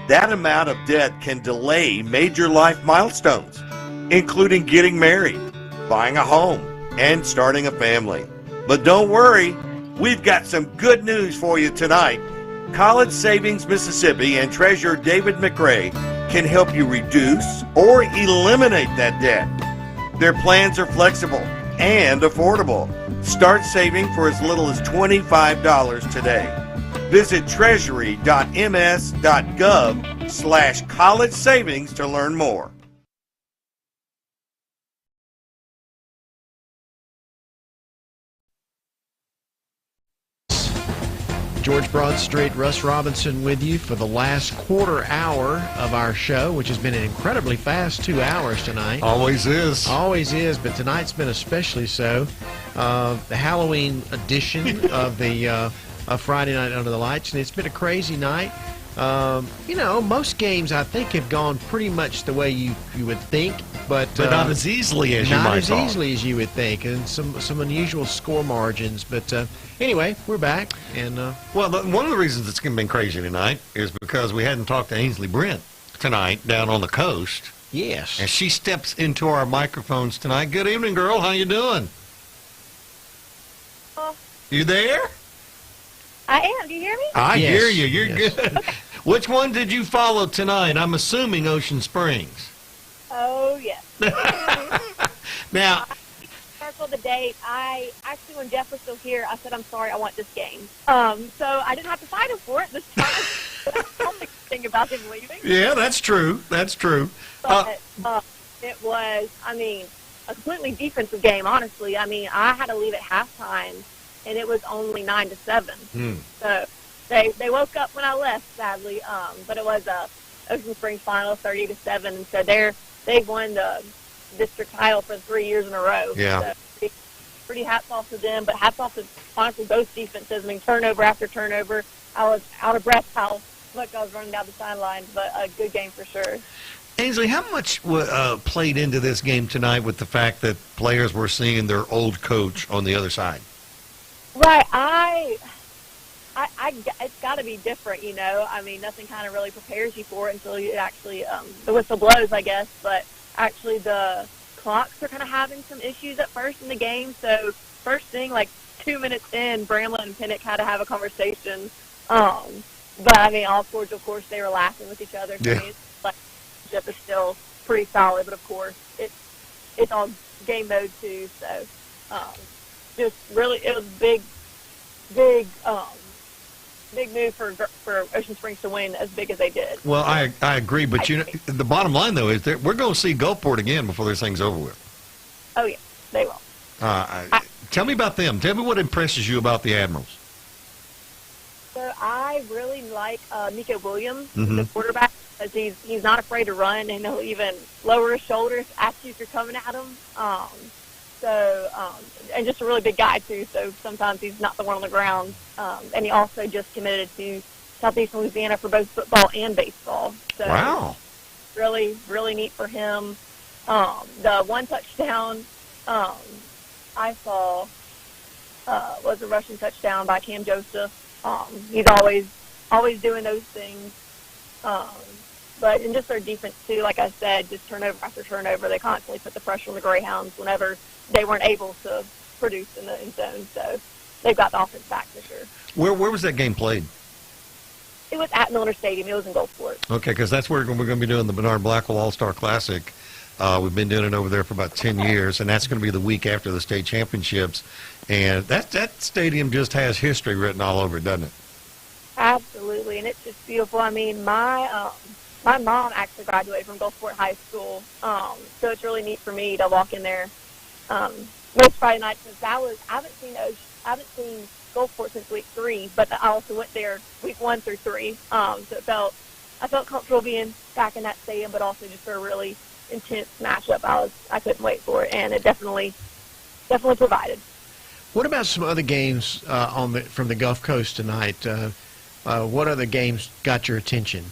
[SPEAKER 4] That amount of debt can delay major life milestones, including getting married, buying a home, and starting a family. But don't worry, we've got some good news for you tonight. College Savings Mississippi and Treasurer David McRae can help you reduce or eliminate that debt. Their plans are flexible and affordable. Start saving for as little as $25 today. Visit treasury.ms.gov/college savings to learn more.
[SPEAKER 15] George Broadstreet, Russ Robinson with you for the last quarter hour of our show, which has been an incredibly fast 2 hours tonight.
[SPEAKER 10] Always is.
[SPEAKER 15] Always is, but tonight's been especially so. The Halloween edition of the Friday Night Under the Lights, and it's been a crazy night. You know, most games I think have gone pretty much the way you would think, but
[SPEAKER 10] not as easily as you might
[SPEAKER 15] not as
[SPEAKER 10] thought.
[SPEAKER 15] easily as you would think, and some unusual score margins. But anyway, we're back, and
[SPEAKER 10] well, one of the reasons it's been crazy tonight is because we hadn't talked to Ainsley Brent tonight down on the coast.
[SPEAKER 15] Yes,
[SPEAKER 10] and she steps into our microphones tonight. Good evening, girl. How you doing? You there?
[SPEAKER 20] I am. Do you hear me?
[SPEAKER 10] I
[SPEAKER 15] Yes.
[SPEAKER 10] hear you. You're good. Which one did you follow tonight? I'm assuming Ocean Springs.
[SPEAKER 20] Oh, yes.
[SPEAKER 10] Now,
[SPEAKER 20] Circle the date. I actually, when Jeff was still here, I said, I'm sorry, I want this game. So I didn't have to fight him for it this time. That's the only thing about him leaving.
[SPEAKER 10] yeah, that's true. That's true.
[SPEAKER 20] But it was, I mean, a completely defensive game, honestly. I mean, I had to leave at halftime, and it was only 9-7. So they woke up when I left, sadly. But it was a Ocean Springs final, 30-7, and so they've won the district title for 3 years in a row.
[SPEAKER 10] Yeah.
[SPEAKER 20] So pretty hats off to them, but hats off to honestly both defenses. I mean, turnover after turnover. I was out of breath how much I was running down the sidelines, but a good game for sure.
[SPEAKER 10] Ainsley, how much played into this game tonight with the fact that players were seeing their old coach on the other side?
[SPEAKER 20] Right, it's got to be different, you know. I mean, nothing kind of really prepares you for it until you actually, the whistle blows, I guess. But actually, the clocks are kind of having some issues at first in the game. So first thing, like 2 minutes in, Bramlett and Pinnock had to have a conversation. But I mean, all cordial, of course, they were laughing with each other. So
[SPEAKER 10] Yeah.
[SPEAKER 20] I mean, it's like, the relationship is still pretty solid, but of course, it's all game mode too. So just really, it was big move for Ocean Springs to win as big as they did.
[SPEAKER 10] Well, I agree, but you know, the bottom line though is that we're going to see Gulfport again before this thing's over with.
[SPEAKER 20] Oh yeah, they will.
[SPEAKER 10] Tell me about them. Tell me what impresses you about the Admirals.
[SPEAKER 20] So I really like Nico Williams,
[SPEAKER 10] Mhm.
[SPEAKER 20] the quarterback, because he's not afraid to run, and he'll even lower his shoulders at you if you're coming at him. And just a really big guy too. So sometimes he's not the one on the ground. And he also just committed to Southeast Louisiana for both football and baseball. So
[SPEAKER 10] Wow.
[SPEAKER 20] really, really neat for him. The one touchdown I saw was a rushing touchdown by Cam Joseph. He's always doing those things. But in just their defense too, like I said, just turnover after turnover, they constantly put the pressure on the Greyhounds whenever they weren't able to produce in the end zone. So they've got the offense back for sure.
[SPEAKER 10] Where was that game played?
[SPEAKER 20] It was at Milner Stadium. It was in Gulfport.
[SPEAKER 10] Okay, because that's where we're going to be doing the Bernard Blackwell All-Star Classic. We've been doing it over there for about 10 years, and that's going to be the week after the state championships. And that stadium just has history written all over it, doesn't it?
[SPEAKER 20] Absolutely, and it's just beautiful. I mean, my mom actually graduated from Gulfport High School, so it's really neat for me to walk in there most Friday nights. Since I haven't seen Gulfport since week 3, but I also went there week 1 through 3. So I felt comfortable being back in that stadium, but also just for a really intense matchup. I couldn't wait for it, and it definitely provided.
[SPEAKER 15] What about some other games from the Gulf Coast tonight? What other games got your attention?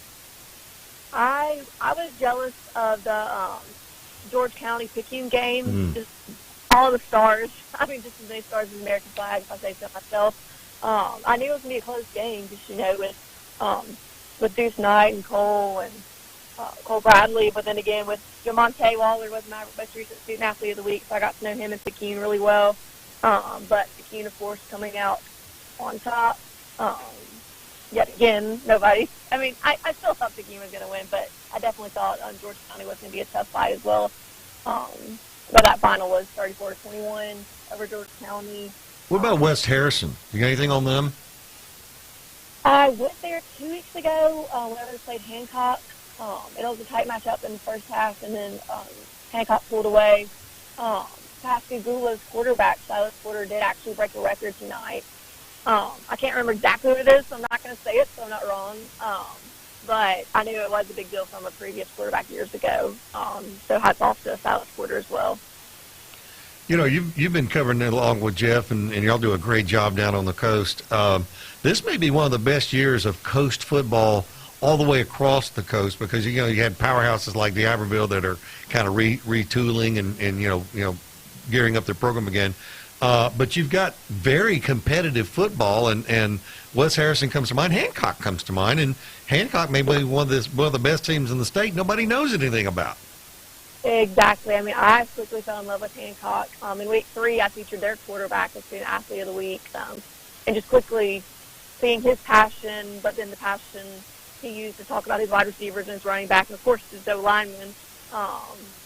[SPEAKER 20] I was jealous of the George County Picayune game. Just all the stars. I mean, just as many stars as the American flag, if I say so myself. I knew it was going to be a close game, just, with Deuce Knight and Cole Bradley, but then again with Jamonte Waller was my most recent student athlete of the week, so I got to know him and Picayune really well. But Picayune, of course, coming out on top. Yet again, nobody. I mean, I still thought Picayune was going to win, but I definitely thought George County was going to be a tough fight as well. But that final was 34-21 over George County.
[SPEAKER 10] What about West Harrison? You got anything on them?
[SPEAKER 20] I went there 2 weeks ago whenever they played Hancock. It was a tight matchup in the first half, and then Hancock pulled away. Pascagoula's quarterback, Silas Porter, did actually break a record tonight. I can't remember exactly who it is, so I'm not going to say it, so I'm not wrong. But I knew it was a big deal from a previous quarterback years ago. So hats off to Silas Porter as well.
[SPEAKER 10] You know, you've been covering it along with Jeff, and y'all do a great job down on the coast. This may be one of the best years of coast football all the way across the coast, because you had powerhouses like the Iberville that are kind of retooling and gearing up their program again. But you've got very competitive football, and West Harrison comes to mind. Hancock comes to mind, and Hancock may be one of the best teams in the state nobody knows anything about.
[SPEAKER 20] Exactly. I mean, I quickly fell in love with Hancock. In week 3, I featured their quarterback as student athlete of the week, and just quickly seeing his passion, but then the passion he used to talk about his wide receivers and his running back, and of course his O-linemen.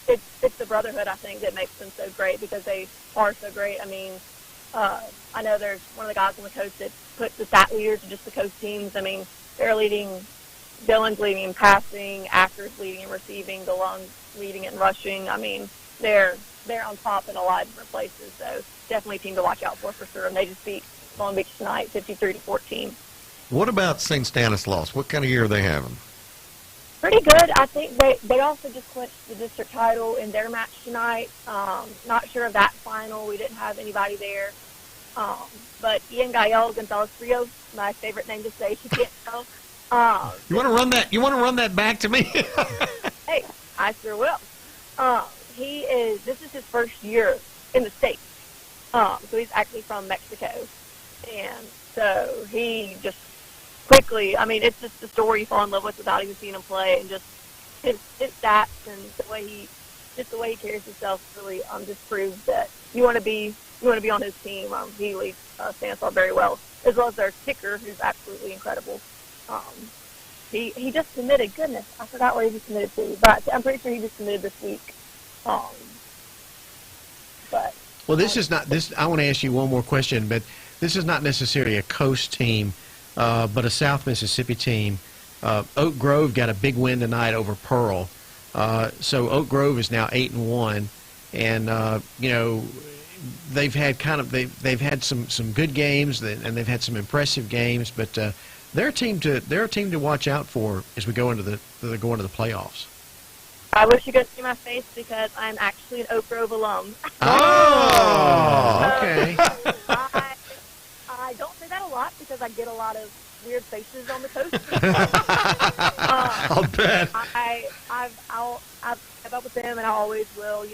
[SPEAKER 20] It's the brotherhood, I think, that makes them so great, because they are so great. I mean, I know there's one of the guys on the coast that puts the stat leaders to just the coast teams. I mean, Dylan's leading in passing, Acker's leading in receiving, DeLong's leading in rushing. I mean, they're on top in a lot of different places, so definitely a team to watch out for sure. And they just beat Long Beach tonight, 53-14.
[SPEAKER 10] What about St. Stanislaus? What kind of year are they having?
[SPEAKER 20] Pretty good. I think they also just clinched the district title in their match tonight. Not sure of that final. We didn't have anybody there. But Ian Gael Gonzalez Rios, my favorite name to say, she can't tell.
[SPEAKER 10] You want to run that? You want to run that back to me?
[SPEAKER 20] Hey, I sure will. This is his first year in the States. So he's actually from Mexico. And so he just quickly, I mean, it's just the story you fall in love with without even seeing him play, and just his stats and the way he carries himself really just proves that you want to be on his team. He leads Stanislaus very well, as well as their kicker, who's absolutely incredible. He just submitted. Goodness, I forgot where he just submitted to, but I'm pretty sure he just submitted this week.
[SPEAKER 15] Well, this is not this. I want to ask you one more question, but this is not necessarily a coast team, but a South Mississippi team. Oak Grove got a big win tonight over Pearl, so Oak Grove is now 8-1, and they've had some good games, and they've had some impressive games, but they're a team to watch out for as we go into the playoffs.
[SPEAKER 20] I wish you could see my face, because I'm actually an Oak Grove alum.
[SPEAKER 15] Oh, okay.
[SPEAKER 20] I don't say that a lot, because I get a lot of weird faces on the coast.
[SPEAKER 10] I'll bet.
[SPEAKER 20] I've kept up with them, and I always will.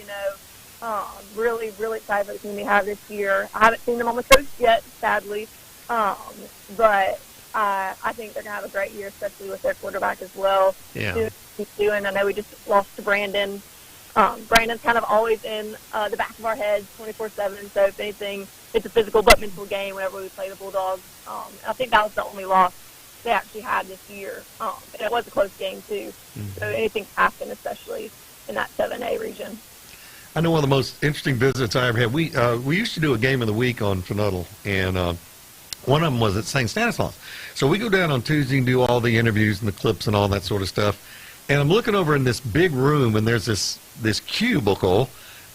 [SPEAKER 20] Really, really excited for the team we have this year. I haven't seen them on the coast yet, sadly, but I think they're going to have a great year, especially with their quarterback as well.
[SPEAKER 15] Yeah.
[SPEAKER 20] Doing what he's doing. I know we just lost to Brandon. Brandon's kind of always in the back of our heads 24/7. So if anything, it's a physical but mental game whenever we play the Bulldogs. I think that was the only loss they actually had this year. And it was a close game, too. So anything can happen, especially in that 7A region.
[SPEAKER 10] I know one of the most interesting visits I ever had. We used to do a game of the week on FNUTL, and one of them was at St. Stanislaus. So we go down on Tuesday and do all the interviews and the clips and all that sort of stuff. And I'm looking over in this big room, and there's this cubicle,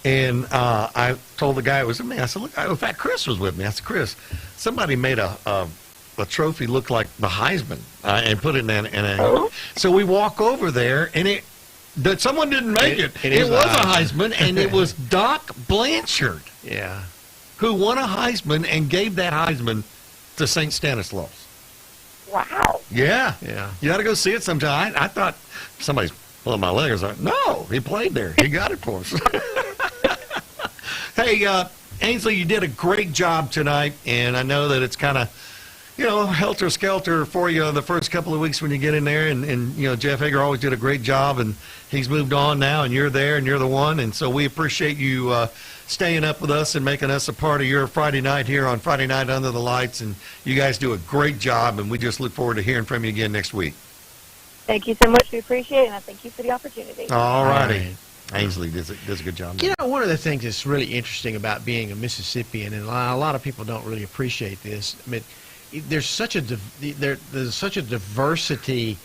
[SPEAKER 10] and I told the guy it was me. I said, look, in fact, Chris was with me. I said, Chris, somebody made a trophy look like the Heisman and put it in a. So we walk over there, and that someone didn't make it. It was a Heisman, and it was Doc Blanchard.
[SPEAKER 15] Yeah.
[SPEAKER 10] Who won a Heisman and gave that Heisman to St. Stanislaus.
[SPEAKER 20] Wow.
[SPEAKER 10] Yeah.
[SPEAKER 15] Yeah.
[SPEAKER 10] You got to go see it sometime. I thought somebody's pulling my leg. I was like, no, he played there. He got it for us. Hey, Ainsley, you did a great job tonight, and I know that it's kind of, helter-skelter for you the first couple of weeks when you get in there, and Jeff Hager always did a great job, and he's moved on now, and you're there, and you're the one, and so we appreciate you staying up with us and making us a part of your Friday night here on Friday Night Under the Lights, and you guys do a great job, and we just look forward to hearing from you again next week.
[SPEAKER 20] Thank you so much. We appreciate it, and I thank you for the opportunity.
[SPEAKER 10] All righty. Ainsley does a good job.
[SPEAKER 15] One of the things that's really interesting about being a Mississippian, and a lot of people don't really appreciate this, I mean, there's such a diversity,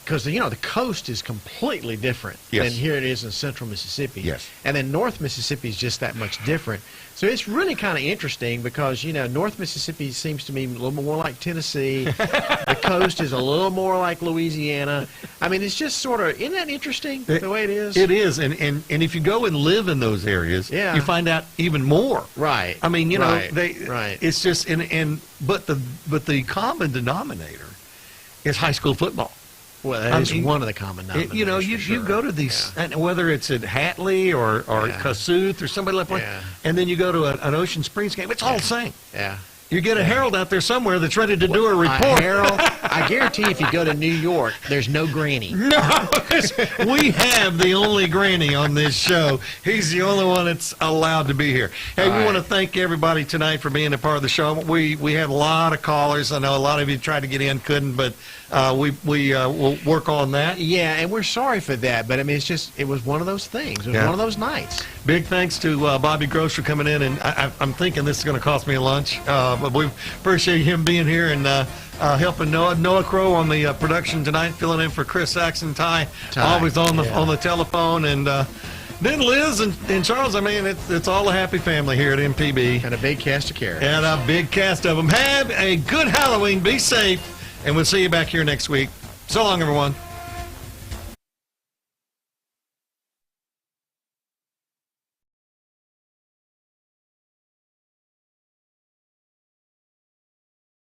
[SPEAKER 15] because the coast is completely different than here it is in central Mississippi.
[SPEAKER 10] Yes.
[SPEAKER 15] And then North Mississippi is just that much different. So it's really kind of interesting because North Mississippi seems to me a little more like Tennessee. The coast is a little more like Louisiana. I mean, it's just sort of, isn't that interesting the way it is?
[SPEAKER 10] It is, and if you go and live in those areas, you find out even more.
[SPEAKER 15] Right.
[SPEAKER 10] I mean,
[SPEAKER 15] Right.
[SPEAKER 10] It's just but the common denominator is high school football.
[SPEAKER 15] Well, that is one of the common denominators.
[SPEAKER 10] You go to these, and whether it's at Hatley or Kossuth or somebody like that, and then you go to an Ocean Springs game, it's all the same.
[SPEAKER 15] Yeah.
[SPEAKER 10] You get a Herald out there somewhere that's ready to do a report.
[SPEAKER 15] Herald, I guarantee if you go to New York, there's no granny.
[SPEAKER 10] No, we have the only granny on this show. He's the only one that's allowed to be here. Hey, we want to thank everybody tonight for being a part of the show. We had a lot of callers. I know a lot of you tried to get in, couldn't, but we'll work on that.
[SPEAKER 15] Yeah, and we're sorry for that, but I mean, it was one of those things. It was one of those nights.
[SPEAKER 10] Big thanks to Bobby Gross for coming in, and I'm thinking this is going to cost me a lunch, but we appreciate him being here and helping Noah Crow on the production tonight, filling in for Chris Saxon, Ty always on the telephone, and then Liz and Charles. I mean, it's all a happy family here at MPB,
[SPEAKER 15] and a big cast of characters,
[SPEAKER 10] and a big cast of them. Have a good Halloween. Be safe, and we'll see you back here next week. So long, everyone.